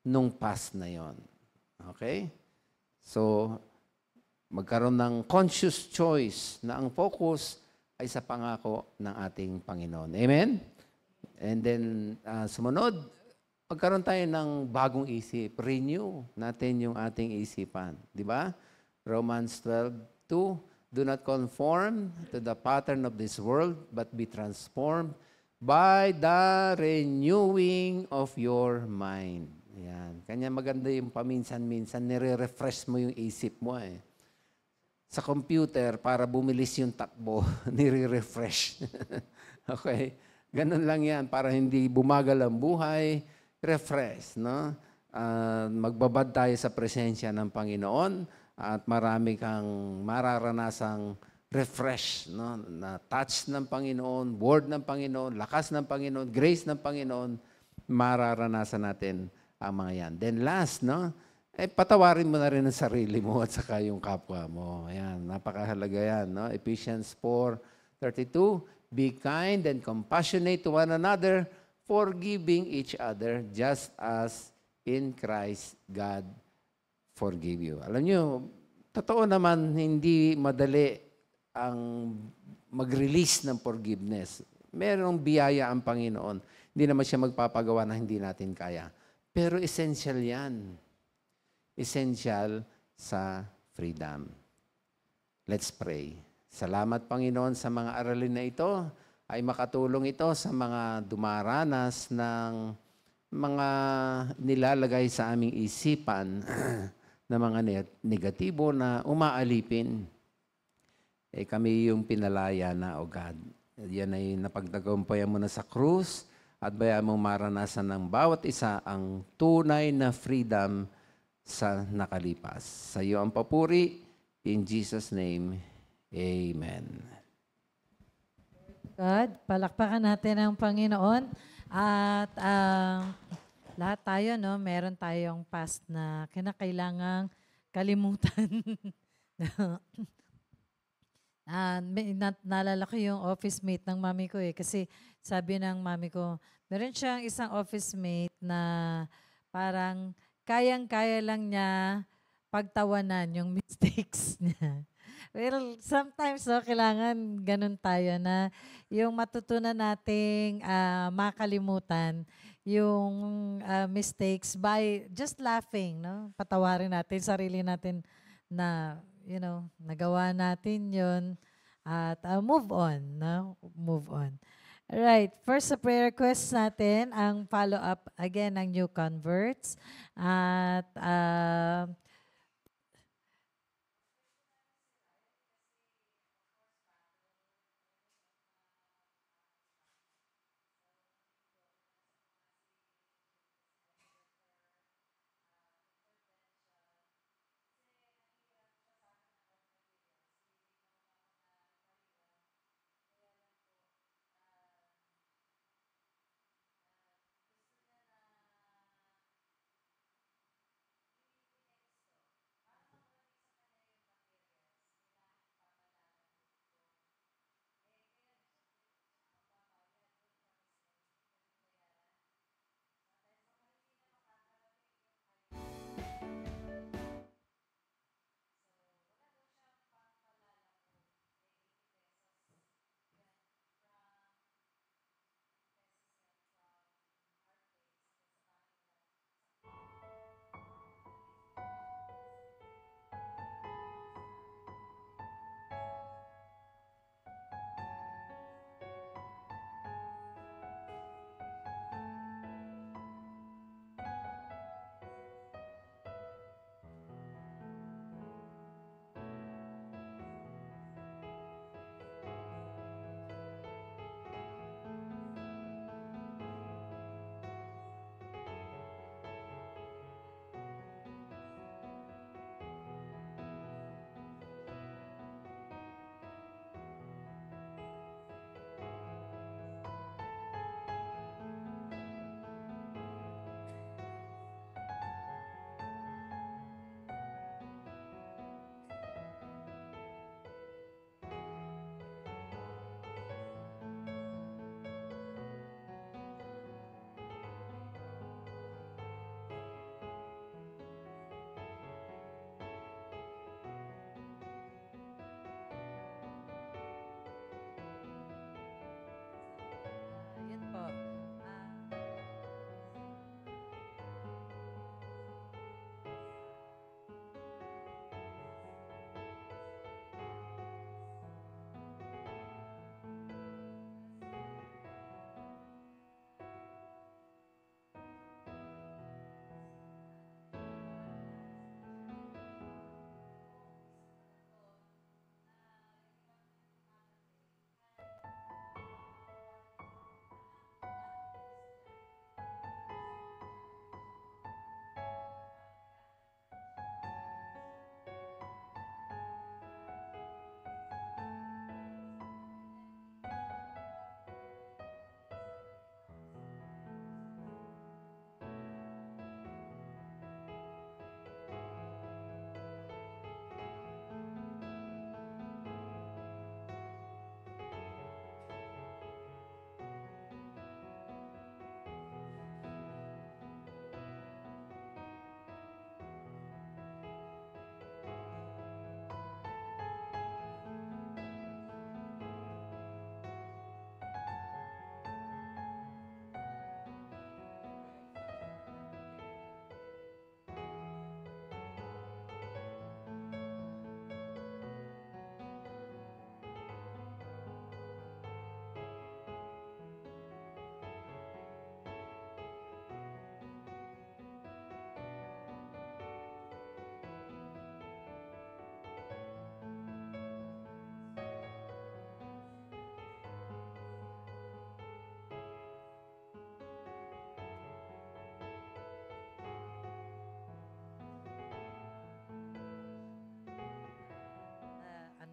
nung past na yon. Okay? So, magkaroon ng conscious choice na ang focus ay sa pangako ng ating Panginoon. Amen? And then, sumunod, magkaroon tayo ng bagong isip. Renew natin yung ating isipan. Di ba? Romans 12:2, do not conform to the pattern of this world, but be transformed by the renewing of your mind. Yan. Kanya maganda yung paminsan-minsan, nire-refresh mo yung isip mo eh. Sa computer, para bumilis yung takbo, nire-refresh. Okay? Ganun lang yan, para hindi bumagal ang buhay, refresh. No? Magbabad tayo sa presensya ng Panginoon at marami kang mararanasang refresh. No? Na touch ng Panginoon, word ng Panginoon, lakas ng Panginoon, grace ng Panginoon, mararanasan natin ang mga yan. Then last, no? Patawarin mo na rin ang sarili mo at saka yung kapwa mo. Ayan, napakahalaga yan. No? Ephesians 4:32, be kind and compassionate to one another, forgiving each other, just as in Christ God forgive you. Alam nyo, totoo naman, hindi madali ang mag-release ng forgiveness. Merong biyaya ang Panginoon. Hindi naman siya magpapagawa na hindi natin kaya. Pero essential yan. Essential sa freedom. Let's pray. Salamat, Panginoon, sa mga aralin na ito. Ay makatulong ito sa mga dumaranas ng mga nilalagay sa aming isipan na mga negatibo na umaalipin. Kami yung pinalaya na, O God. Yan ay napagtagumpayan mo na sa krus at bayaan mong maranasan ng bawat isa ang tunay na freedom sa nakalipas. Sa iyo ang papuri. In Jesus' name, Amen. God, palakpakan natin ang Panginoon. At lahat tayo, no, meron tayong past na kinakailangang kalimutan. Naalala ko yung office mate ng mami ko eh. Kasi sabi ng mami ko, meron siyang isang office mate na parang kayang-kaya lang niya pagtawanan yung mistakes niya. Well, sometimes kailangan ganun tayo na yung matutunan nating makalimutan yung mistakes by just laughing, no? Patawarin natin sarili natin na, nagawa natin yun at move on, no? Move on. Alright, first sa prayer request natin, ang follow-up again ng new converts. At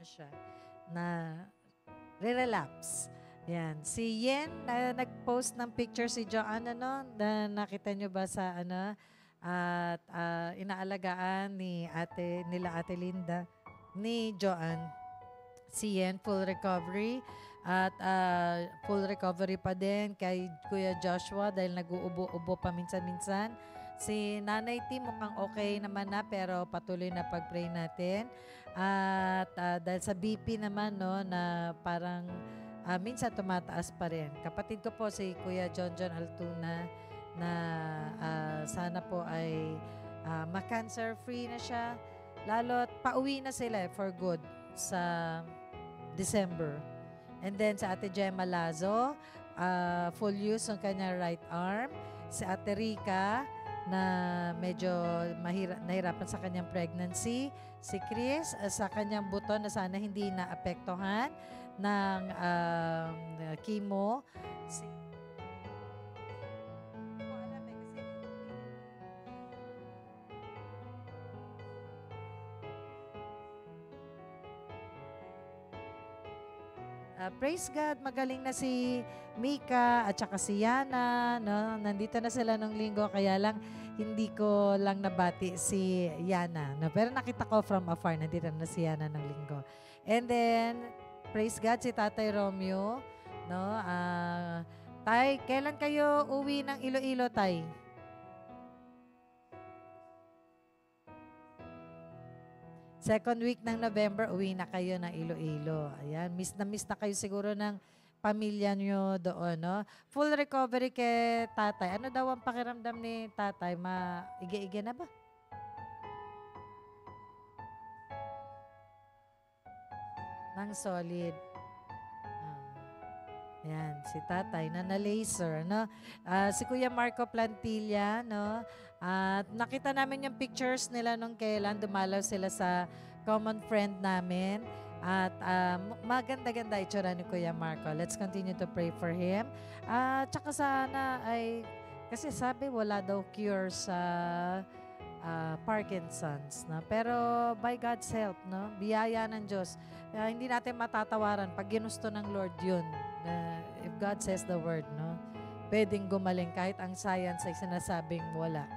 siya, na re-relapse. Yan. Si Yen, nag-post ng picture si Joanne, na nakita nyo ba sa at inaalagaan nila Ate Linda, ni Joanne. Si Yen, full recovery. At full recovery pa din kay Kuya Joshua dahil nag-uubo-ubo pa minsan-minsan. Si Nanay T mukhang okay naman na pero patuloy na pag-pray natin. At dahil sa BP naman na parang minsan tumataas pa rin. Kapatid ko po si Kuya John Altuna na sana po ay ma-cancer free na siya. Lalo't pauwi na sila for good sa December. And then sa Ate Gemma Lazo, full use ng kanyang right arm. Si Ate Rica, na medyo nahirapan sa kanyang pregnancy. Si Chris, sa kanyang buto na sana hindi naapektuhan ng chemo. Praise God, magaling na si Mika at saka si Yana, nandito na sila nung linggo, kaya lang hindi ko lang nabati si Yana, pero nakita ko from afar, nandito na si Yana ng linggo. And then, praise God, si Tatay Romeo, Tay, kailan kayo uwi ng Iloilo, Tay? Second week ng November, uwi na kayo ng Iloilo. Ayan, miss na kayo siguro ng pamilya nyo doon, Full recovery kay tatay. Ano daw ang pakiramdam ni tatay? Maigi-igi na ba? Nang solid. Ayan, si tatay na laser, si Kuya Marco Plantilla, At nakita namin yung pictures nila nung kailan dumalaw sila sa common friend namin. At maganda-ganda itsura ni Kuya Marco. Let's continue to pray for him. Tsaka sana ay, kasi sabi wala daw cure sa Parkinson's. Pero by God's help, biyaya ng Diyos. Hindi natin matatawaran pag ginusto ng Lord yun. If God says the word, pwedeng gumaling kahit ang science ay sinasabing wala.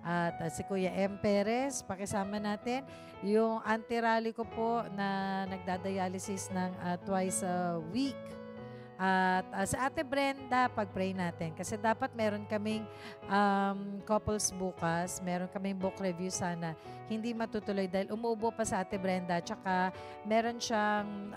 At si Kuya M. Perez, pakisama natin. Yung anti-rally ko po na nagdadialysis ng twice a week. At sa Ate Brenda, pag-pray natin. Kasi dapat meron kaming couples bukas. Meron kaming book review sana. Hindi matutuloy dahil umuubo pa sa Ate Brenda. Tsaka meron siyang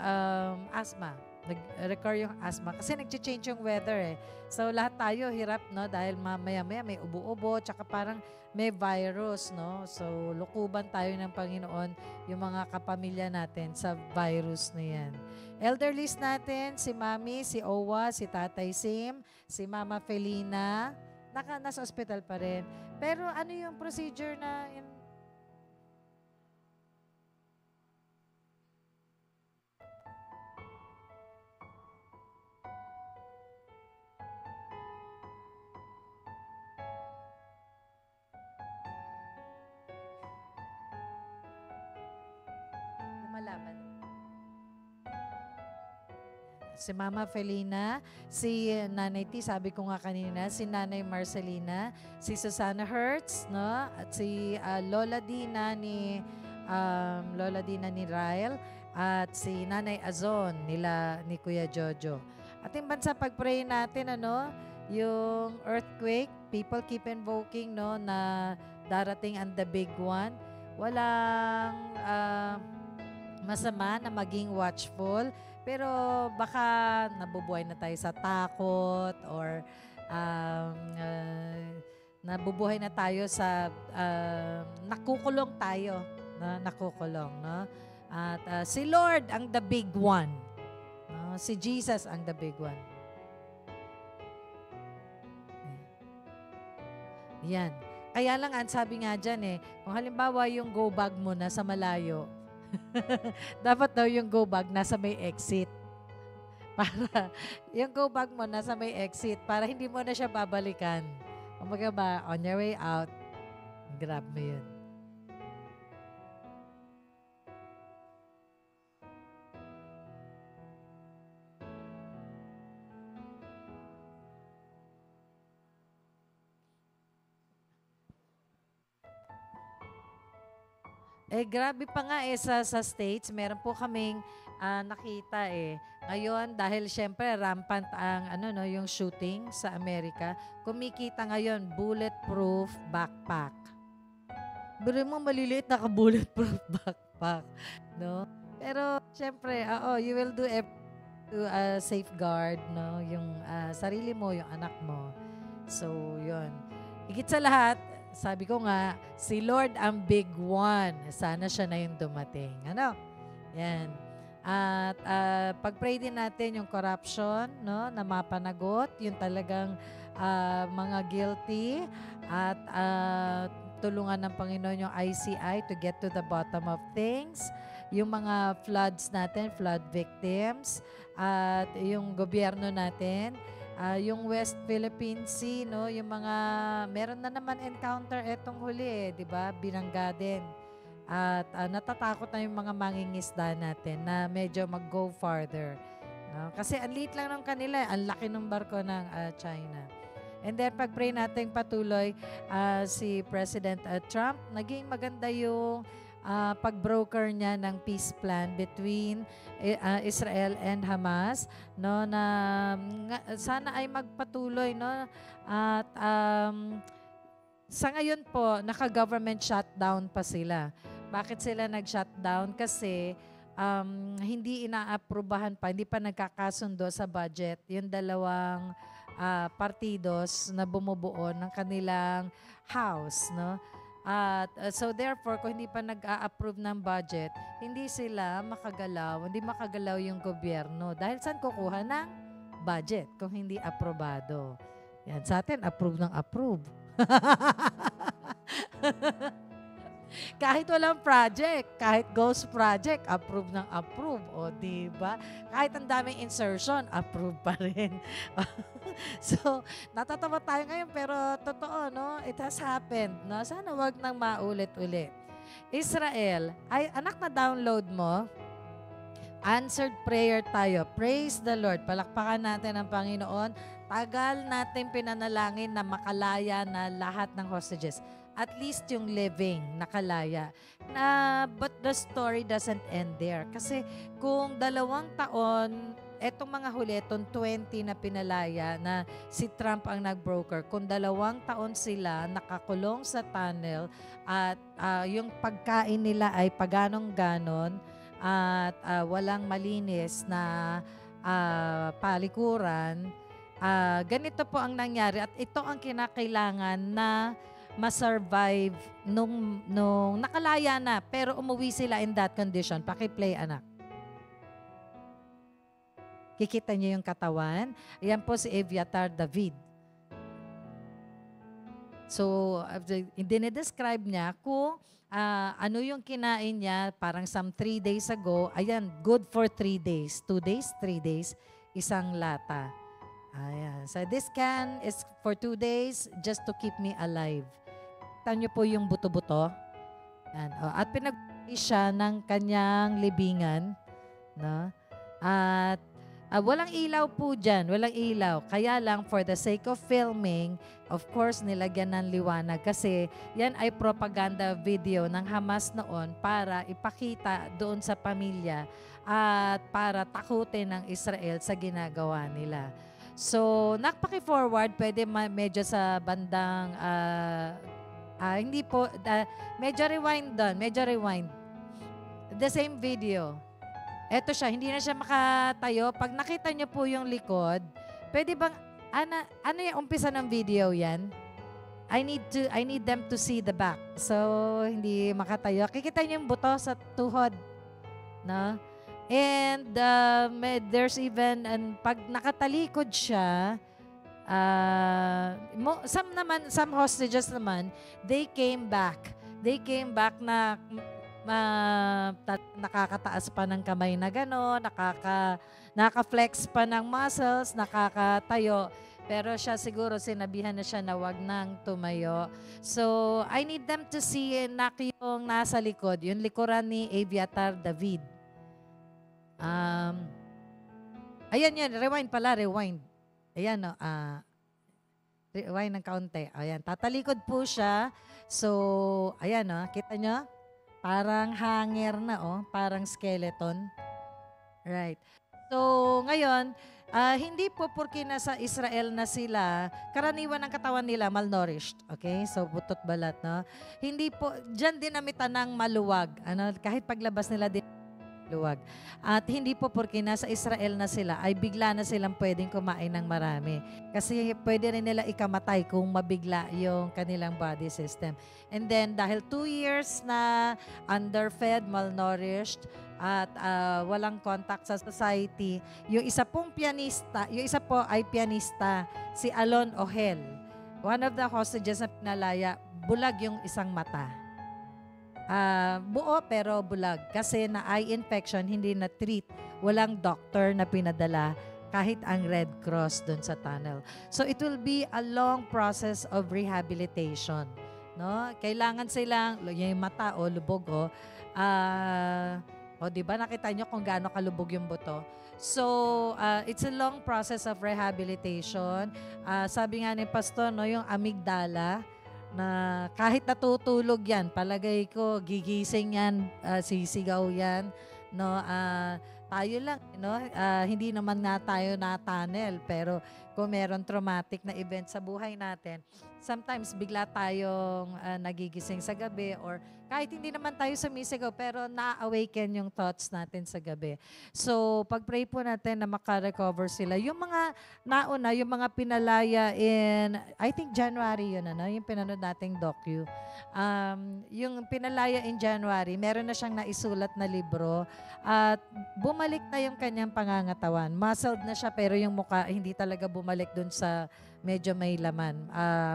asthma. Nag-recur yung asthma. Kasi nag-change yung weather . So lahat tayo hirap, dahil mamaya-maya may ubo-ubo. Tsaka parang may virus, So lukuban tayo ng Panginoon yung mga kapamilya natin sa virus na yan. Elderlies natin, si Mami, si Owa, si Tatay Sim, si Mama Felina, nasa hospital pa rin. Pero ano yung procedure na lumalaban? Si Mama Felina, si Nanay T, sabi ko nga kanina, si Nanay Marcelina, si Susana Hertz, at si Lola Dina ni Ryle, at si Nanay Azon ni Kuya Jojo. At yung bansa, pag-pray natin, yung earthquake, people keep invoking, na darating ang the big one. Walang masama na maging watchful, pero baka nabubuhay na tayo sa takot or nabubuhay na tayo sa nakukulong tayo, nakukulong, At si Lord ang the big one. Si Jesus ang the big one. Yan. Kaya lang, sabi nga dyan kung halimbawa yung go bag mo na sa malayo, dapat daw yung go bag nasa may exit. Para yung go bag mo nasa may exit para hindi mo na siya babalikan. Kumbaga ba, on your way out, grab mo yun. Grabe pa nga sa States, meron po kaming nakita eh. Ngayon, dahil syempre rampant ang yung shooting sa Amerika, kumikita ngayon bulletproof backpack. Pero mo maliliit naka-bulletproof backpack, no? Pero syempre, you will do to safeguard, no, yung sarili mo, yung anak mo. So, yun. Higit sa lahat, sabi ko nga, si Lord ang big one. Sana siya na yung dumating. Ano? Yan. At pag-pray din natin yung corruption, no, na mapanagot, yung talagang mga guilty, at tulungan ng Panginoon yung ICI to get to the bottom of things, yung mga floods natin, flood victims, at yung gobyerno natin, yung West Philippine Sea, no, yung mga, meron na naman encounter etong huli, di ba? Binangga din. At natatakot na yung mga mangingisda natin na medyo mag-go farther. No? Kasi ang liit lang ng kanila, ang laki ng barko ng China. And then pag-pray natin patuloy, si President Trump, naging maganda yung pag-broker niya ng peace plan between Israel and Hamas, no, na sana ay magpatuloy, no, at sa ngayon po naka-government shutdown pa sila. Bakit sila nag-shutdown? Kasi hindi inaaprubahan pa, hindi pa nagkakasundo sa budget yung dalawang partidos na bumubuo ng kanilang house, no? At so therefore, kung hindi pa nag-a-approve ng budget, hindi sila makagalaw, hindi makagalaw yung gobyerno. Dahil saan kukuha ng budget kung hindi aprobado? Yan, sa atin, approve ng approve. Kahit walang project, kahit ghost project, approve ng approve. O, diba? Kahit ang daming insertion, approve pa rin. So, natatawa tayo ngayon, pero totoo, no? It has happened, no? Sana wag nang maulit-ulit. Israel, ay, anak, na download mo? Answered prayer tayo. Praise the Lord. Palakpakan natin ang Panginoon. Tagal natin pinanalangin na makalaya na lahat ng hostages. At least yung living, nakalaya. But the story doesn't end there. Kasi kung 2 taon, etong mga huli, etong 20 na pinalaya na si Trump ang nag-broker, kung 2 taon sila nakakulong sa tunnel at yung pagkain nila ay paganong-ganon at walang malinis na palikuran, ganito po ang nangyari at ito ang kinakailangan na ma-survive nung nakalaya na pero umuwi sila in that condition. Paki-play, anak. Kikita niyo yung katawan. Ayan po si Aviatar David. So, dinidescribe niya kung ano yung kinain niya parang some 3 days ago. Ayan, good for 3 days. 2 days, 3 days, isang lata. Ayan. So, this can is for 2 days just to keep me alive. Kita niyo po yung buto-buto. Yan. At pinag-pray siya ng kanyang libingan. No? At walang ilaw po dyan. Walang ilaw. Kaya lang, for the sake of filming, of course, nilagyan ng liwanag. Kasi yan ay propaganda video ng Hamas noon para ipakita doon sa pamilya at para takutin ng Israel sa ginagawa nila. So, nakpaki-forward, pwede medyo sa bandang hindi po, medyo rewind doon, medyo rewind. The same video. Eto siya, hindi na siya makatayo. Pag nakita niyo po yung likod, pwede bang, ano yung umpisa ng video yan? I need them to see the back. So, hindi makatayo. Kikita niyo yung buto sa tuhod. No? And pag nakatalikod siya, some hostages naman, they came back na nakakataas pa ng kamay na gano'n, nakaka-flex pa ng muscles, nakakatayo. Pero siya siguro sinabihan na siya na wag nang tumayo. So, I need them to see yung nasa likod, yung likuran ni Aviatar David. Ayan yan, rewind pala, rewind. Ayan, no, rewind ng kaunti. Ayan, tatalikod po siya. So, ayan, no, kita nyo? Parang hanger na, parang skeleton. Right. So, ngayon, hindi po porque nasa Israel na sila, karaniwan ng katawan nila malnourished. Okay? So, butot balat, no? Hindi po, dyan dinamitan ng maluwag. Kahit paglabas nila din luwag. At hindi po porque nasa Israel na sila, ay bigla na silang pwedeng kumain ng marami. Kasi pwede rin nila ikamatay kung mabigla yung kanilang body system. And then, dahil 2 years na underfed, malnourished, at walang contact sa society, yung isa po ay pianista, si Alon Ohel. One of the hostages na pinalaya, bulag yung isang mata. Buo pero bulag kasi na eye infection, hindi na treat, walang doctor na pinadala kahit ang Red Cross doon sa tunnel. So it will be a long process of rehabilitation, no? Kailangan silang yung mata lubog di ba nakita nyo kung gaano kalubog yung buto? So it's a long process of rehabilitation. Sabi nga ni pastor, no, yung amygdala, na kahit natutulog yan, palagay ko, gigising yan, sisigaw yan, no? Tayo lang, no? Hindi naman nga tayo na-tunnel, pero kung meron traumatic na event sa buhay natin, sometimes bigla tayong nagigising sa gabi or kahit hindi naman tayo sumisigaw, pero na-awaken yung thoughts natin sa gabi. So, pag-pray po natin na makarecover sila. Yung mga nauna, yung mga pinalaya in, I think January yun, yung pinanood nating docu. Yung pinalaya in January, meron na siyang naisulat na libro at bumalik na yung kanyang pangangatawan. Muscled na siya pero yung mukha hindi talaga bumalik dun sa medyo may laman.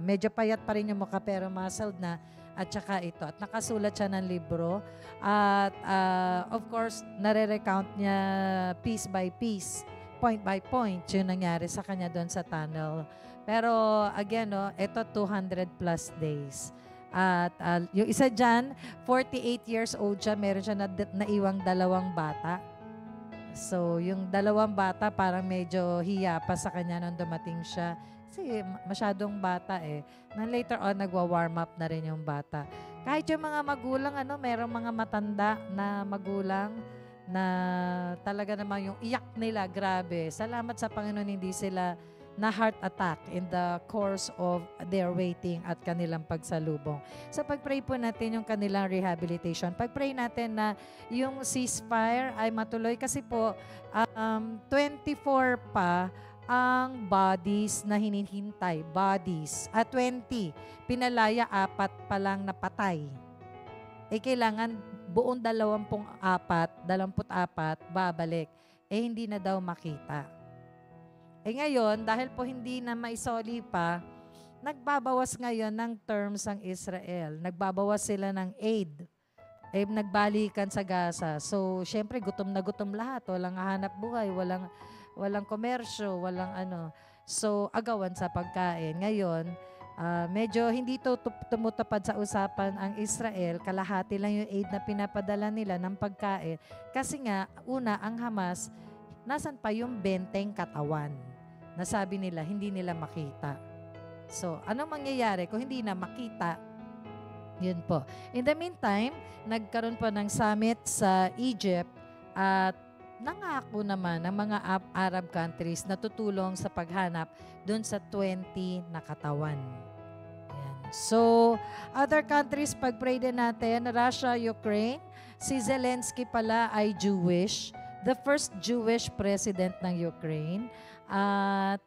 Medyo payat pa rin yung mukha pero muscled na. At saka ito. At nakasulat siya ng libro. At of course, nare-recount niya piece by piece, point by point, yung nangyari sa kanya doon sa tunnel. Pero again, ito 200 plus days. At yung isa dyan, 48 years old siya, meron siya naiwang 2 bata. So, yung 2 bata parang medyo hiya pa sa kanya nung dumating siya. Kasi masyadong bata Nang later on, nagwa-warm up na rin yung bata. Kahit yung mga magulang, merong mga matanda na magulang na talaga naman yung iyak nila, grabe. Salamat sa Panginoon, hindi sila na heart attack in the course of their waiting at kanilang pagsalubong. So pag-pray po natin yung kanilang rehabilitation. Pag-pray natin na yung ceasefire ay matuloy kasi po 24 pa ang bodies na hinihintay. Bodies. At 20, pinalaya 4 pa lang napatay. Kailangan buong 24 babalik. Hindi na daw makita. Ngayon, dahil po hindi na maisoli pa, nagbabawas ngayon ng terms ang Israel. Nagbabawas sila ng aid. Nagbalikan sa Gaza. So, syempre, gutom na gutom lahat. Walang hanap buhay, walang komersyo, walang ano. So, agawan sa pagkain. Ngayon, medyo hindi tumutupad sa usapan ang Israel. Kalahati lang yung aid na pinapadala nila ng pagkain. Kasi nga, una, ang Hamas, nasan pa yung 20 katawan? Nasabi nila, hindi nila makita. So, anong mangyayari kung hindi na makita? Yun po. In the meantime, nagkaroon po ng summit sa Egypt at nangako naman ng mga Arab countries na tutulong sa paghanap dun sa 20 na katawan. Ayan. So, other countries, pag-pray din natin, Russia, Ukraine, si Zelensky pala ay Jewish, the first Jewish president ng Ukraine. At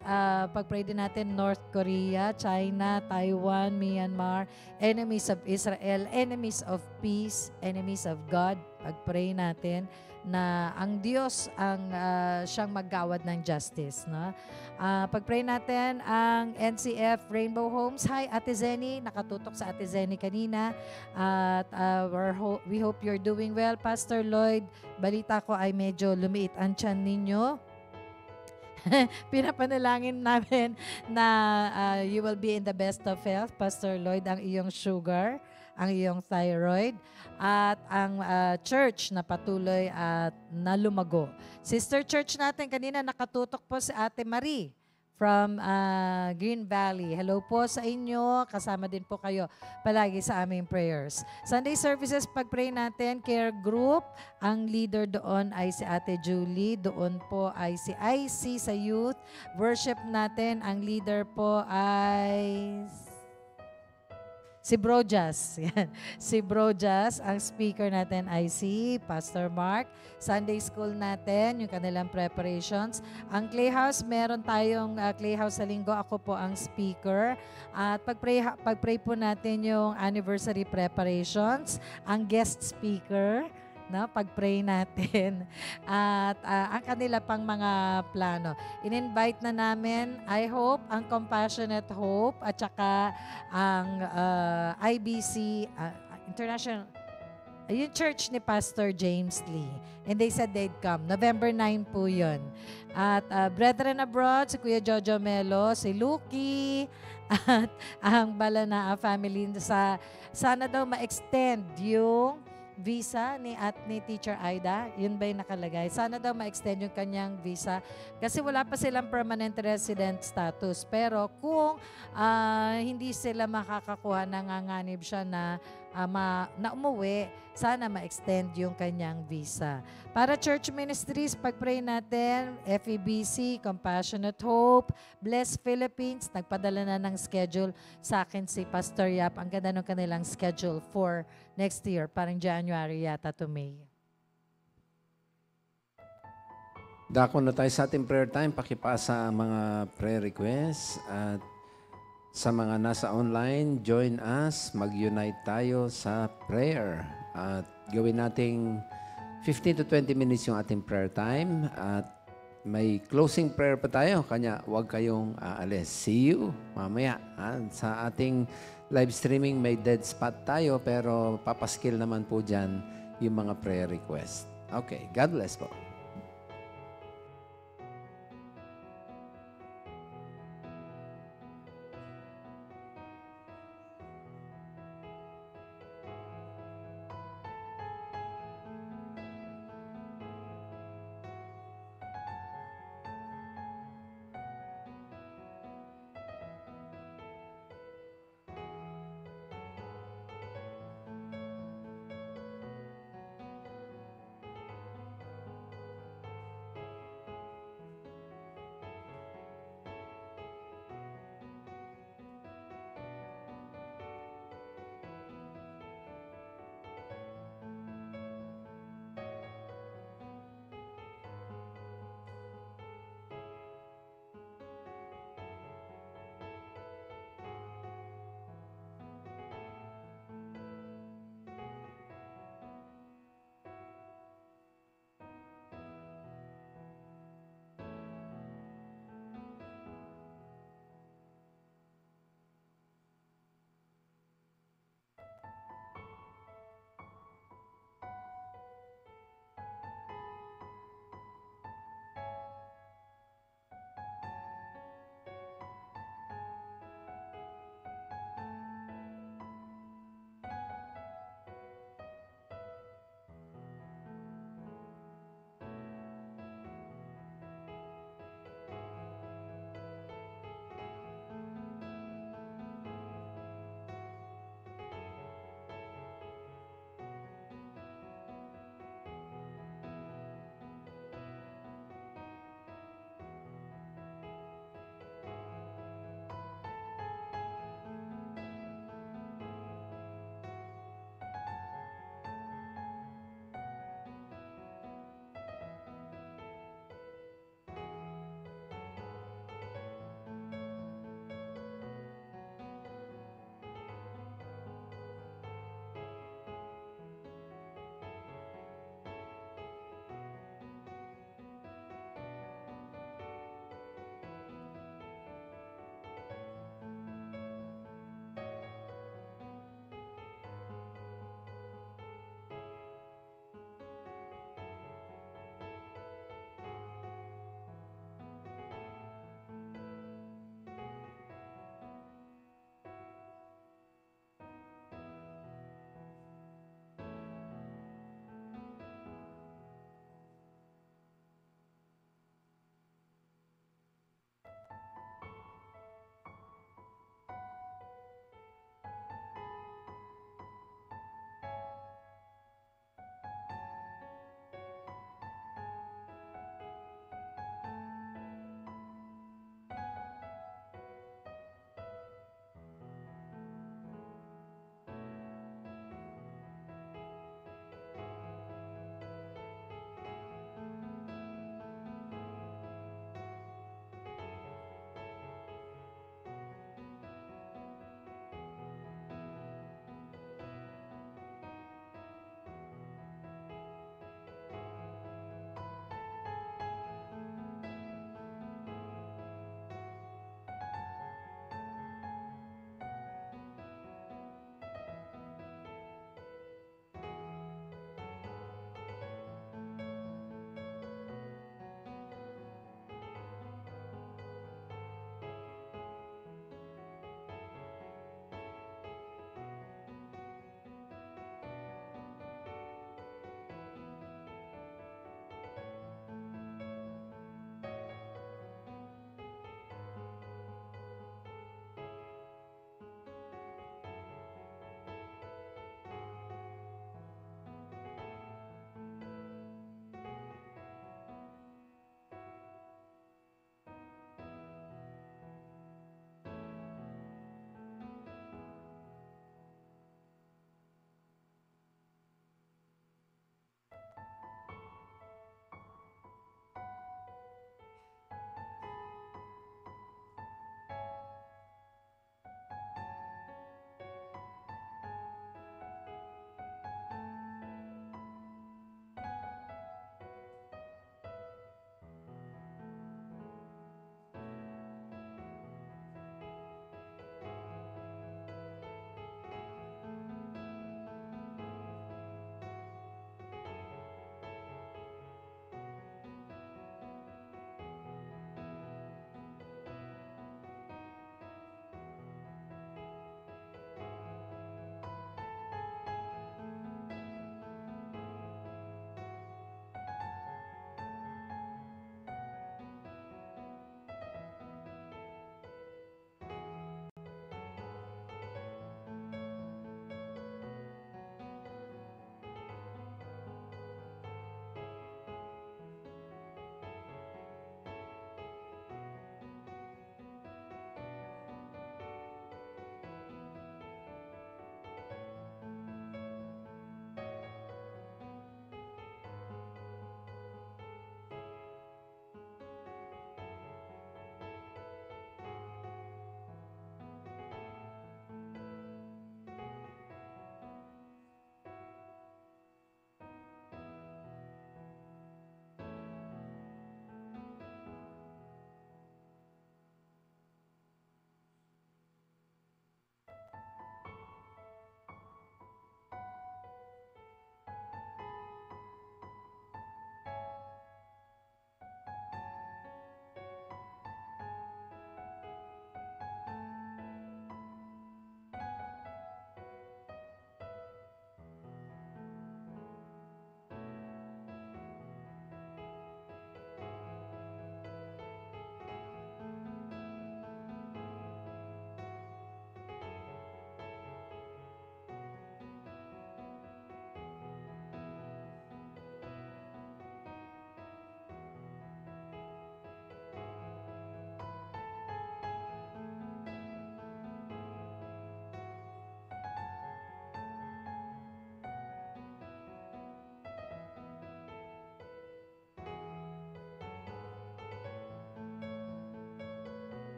pag-pray din natin, North Korea, China, Taiwan, Myanmar, enemies of Israel, enemies of peace, enemies of God. Pag-pray natin na ang Diyos ang siyang maggawad ng justice. No? Pag-pray natin ang NCF Rainbow Homes. Hi, Ate Zenny. Nakatutok sa Ate Zenny kanina. At we hope you're doing well. Pastor Lloyd, balita ko ay medyo lumiit ang tiyan ninyo. Pinapanalangin namin na you will be in the best of health. Pastor Lloyd, ang iyong sugar, ang iyong thyroid, at ang church na patuloy at na lumago. Sister church natin, kanina nakatutok po si Ate Marie from Green Valley. Hello po sa inyo. Kasama din po kayo palagi sa aming prayers. Sunday services, pag-pray natin, care group. Ang leader doon ay si Ate Julie. Doon po ay si IC sa youth. Worship natin, ang leader po ay si Brojas. Yan. Si Brojas, ang speaker natin ay si Pastor Mark. Sunday school natin, yung kanilang preparations. Ang Clay House, meron tayong Clay House sa linggo. Ako po ang speaker. At pag-pray po natin yung anniversary preparations. Ang guest speaker, no, pag-pray natin. At ang kanila pang mga plano. In-invite na namin, I hope, ang Compassionate Hope at saka ang IBC, International, yung church ni Pastor James Lee. And they said they'd come. November 9 po yun. At Brethren Abroad, si Kuya Jojo Melo, si Lucky, at ang Balanaa family. Sana daw ma-extend yung visa ni Teacher Aida. Yun ba yung nakalagay? Sana daw ma-extend yung kanyang visa kasi wala pa silang permanent resident status. Pero kung hindi sila makakakuha, nanganganib siya na umuwi, sana ma-extend yung kanyang visa. Para church ministries, pag-pray natin, FEBC, Compassionate Hope, Bless Philippines, nagpadala na ng schedule sa akin si Pastor Yap. Ang ganda ng kanilang schedule for next year, parang January yata to May. Dako na tayo sa ating prayer time. Pakipasa ang mga prayer requests at sa mga nasa online, join us. Mag-unite tayo sa prayer. At gawin nating 15 to 20 minutes yung ating prayer time. At may closing prayer pa tayo. Kanya, huwag kayong aalis. See you mamaya. Sa ating live streaming, may dead spot tayo. Pero papaskill naman po dyan yung mga prayer request. Okay, God bless po.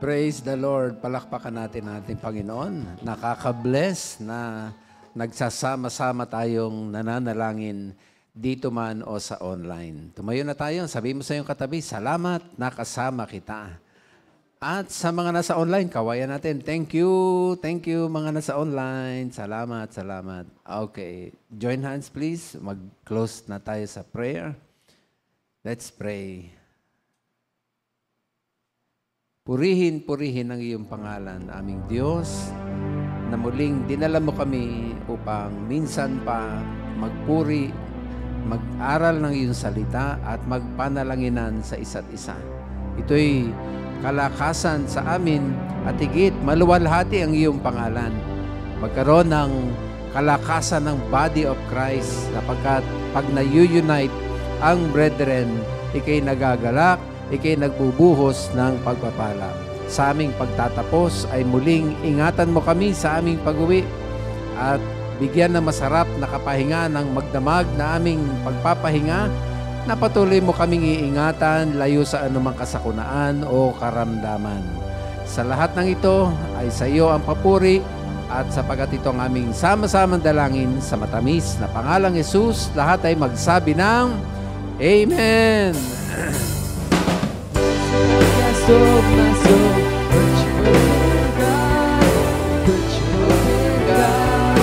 Praise the Lord. Palakpakan natin ang ating Panginoon. Nakaka-bless na nagsasama-sama tayong nananalangin dito man o sa online. Tumayo na tayo. Sabi mo sa iyong katabi, salamat, nakasama kita. At sa mga nasa online, kawayan natin. Thank you mga nasa online. Salamat. Okay. Join hands please. Mag-close na tayo sa prayer. Let's pray. Purihin ang iyong pangalan, aming Diyos, na muling dinala mo kami upang minsan pa magpuri, mag-aral ng iyong salita at magpanalanginan sa isa't isa. Ito'y kalakasan sa amin at higit maluwalhati ang iyong pangalan. Magkaroon ng kalakasan ng body of Christ sapagkat pag na-unite ang brethren, ikay nagagalak, ikay nagbubuhos ng pagpapala. Sa aming pagtatapos ay muling ingatan mo kami sa aming pag-uwi at bigyan ng masarap na kapahinga ng magdamag na aming pagpapahinga na patuloy mo kaming iingatan layo sa anumang kasakunaan o karamdaman. Sa lahat ng ito ay sa iyo ang papuri at sapagat ito ang aming sama-samang dalangin sa matamis na pangalang Jesus, lahat ay magsabi ng Amen! Of my soul, put your hope in God, put your hope in God,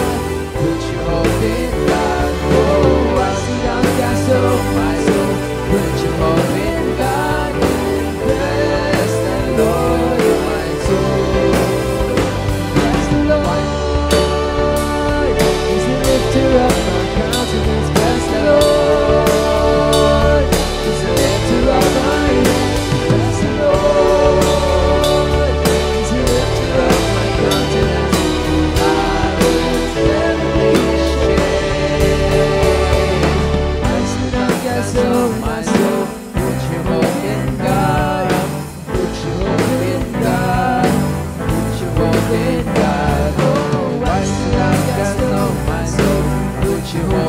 put your hope in God. Oh, I see the gas of my soul, put your hope in God, bless the Lord, oh my soul. Bless the Lord, He's the lifter of my countenance. Bless the Lord, He's the lifter of my head. Bless the Lord, He's the lifter of my countenance. I will never be ashamed. I see the gas of my soul. Put your hope in God. Put your hope in God. Put your hope in God. Oh, I see the gas of my soul. Put your hope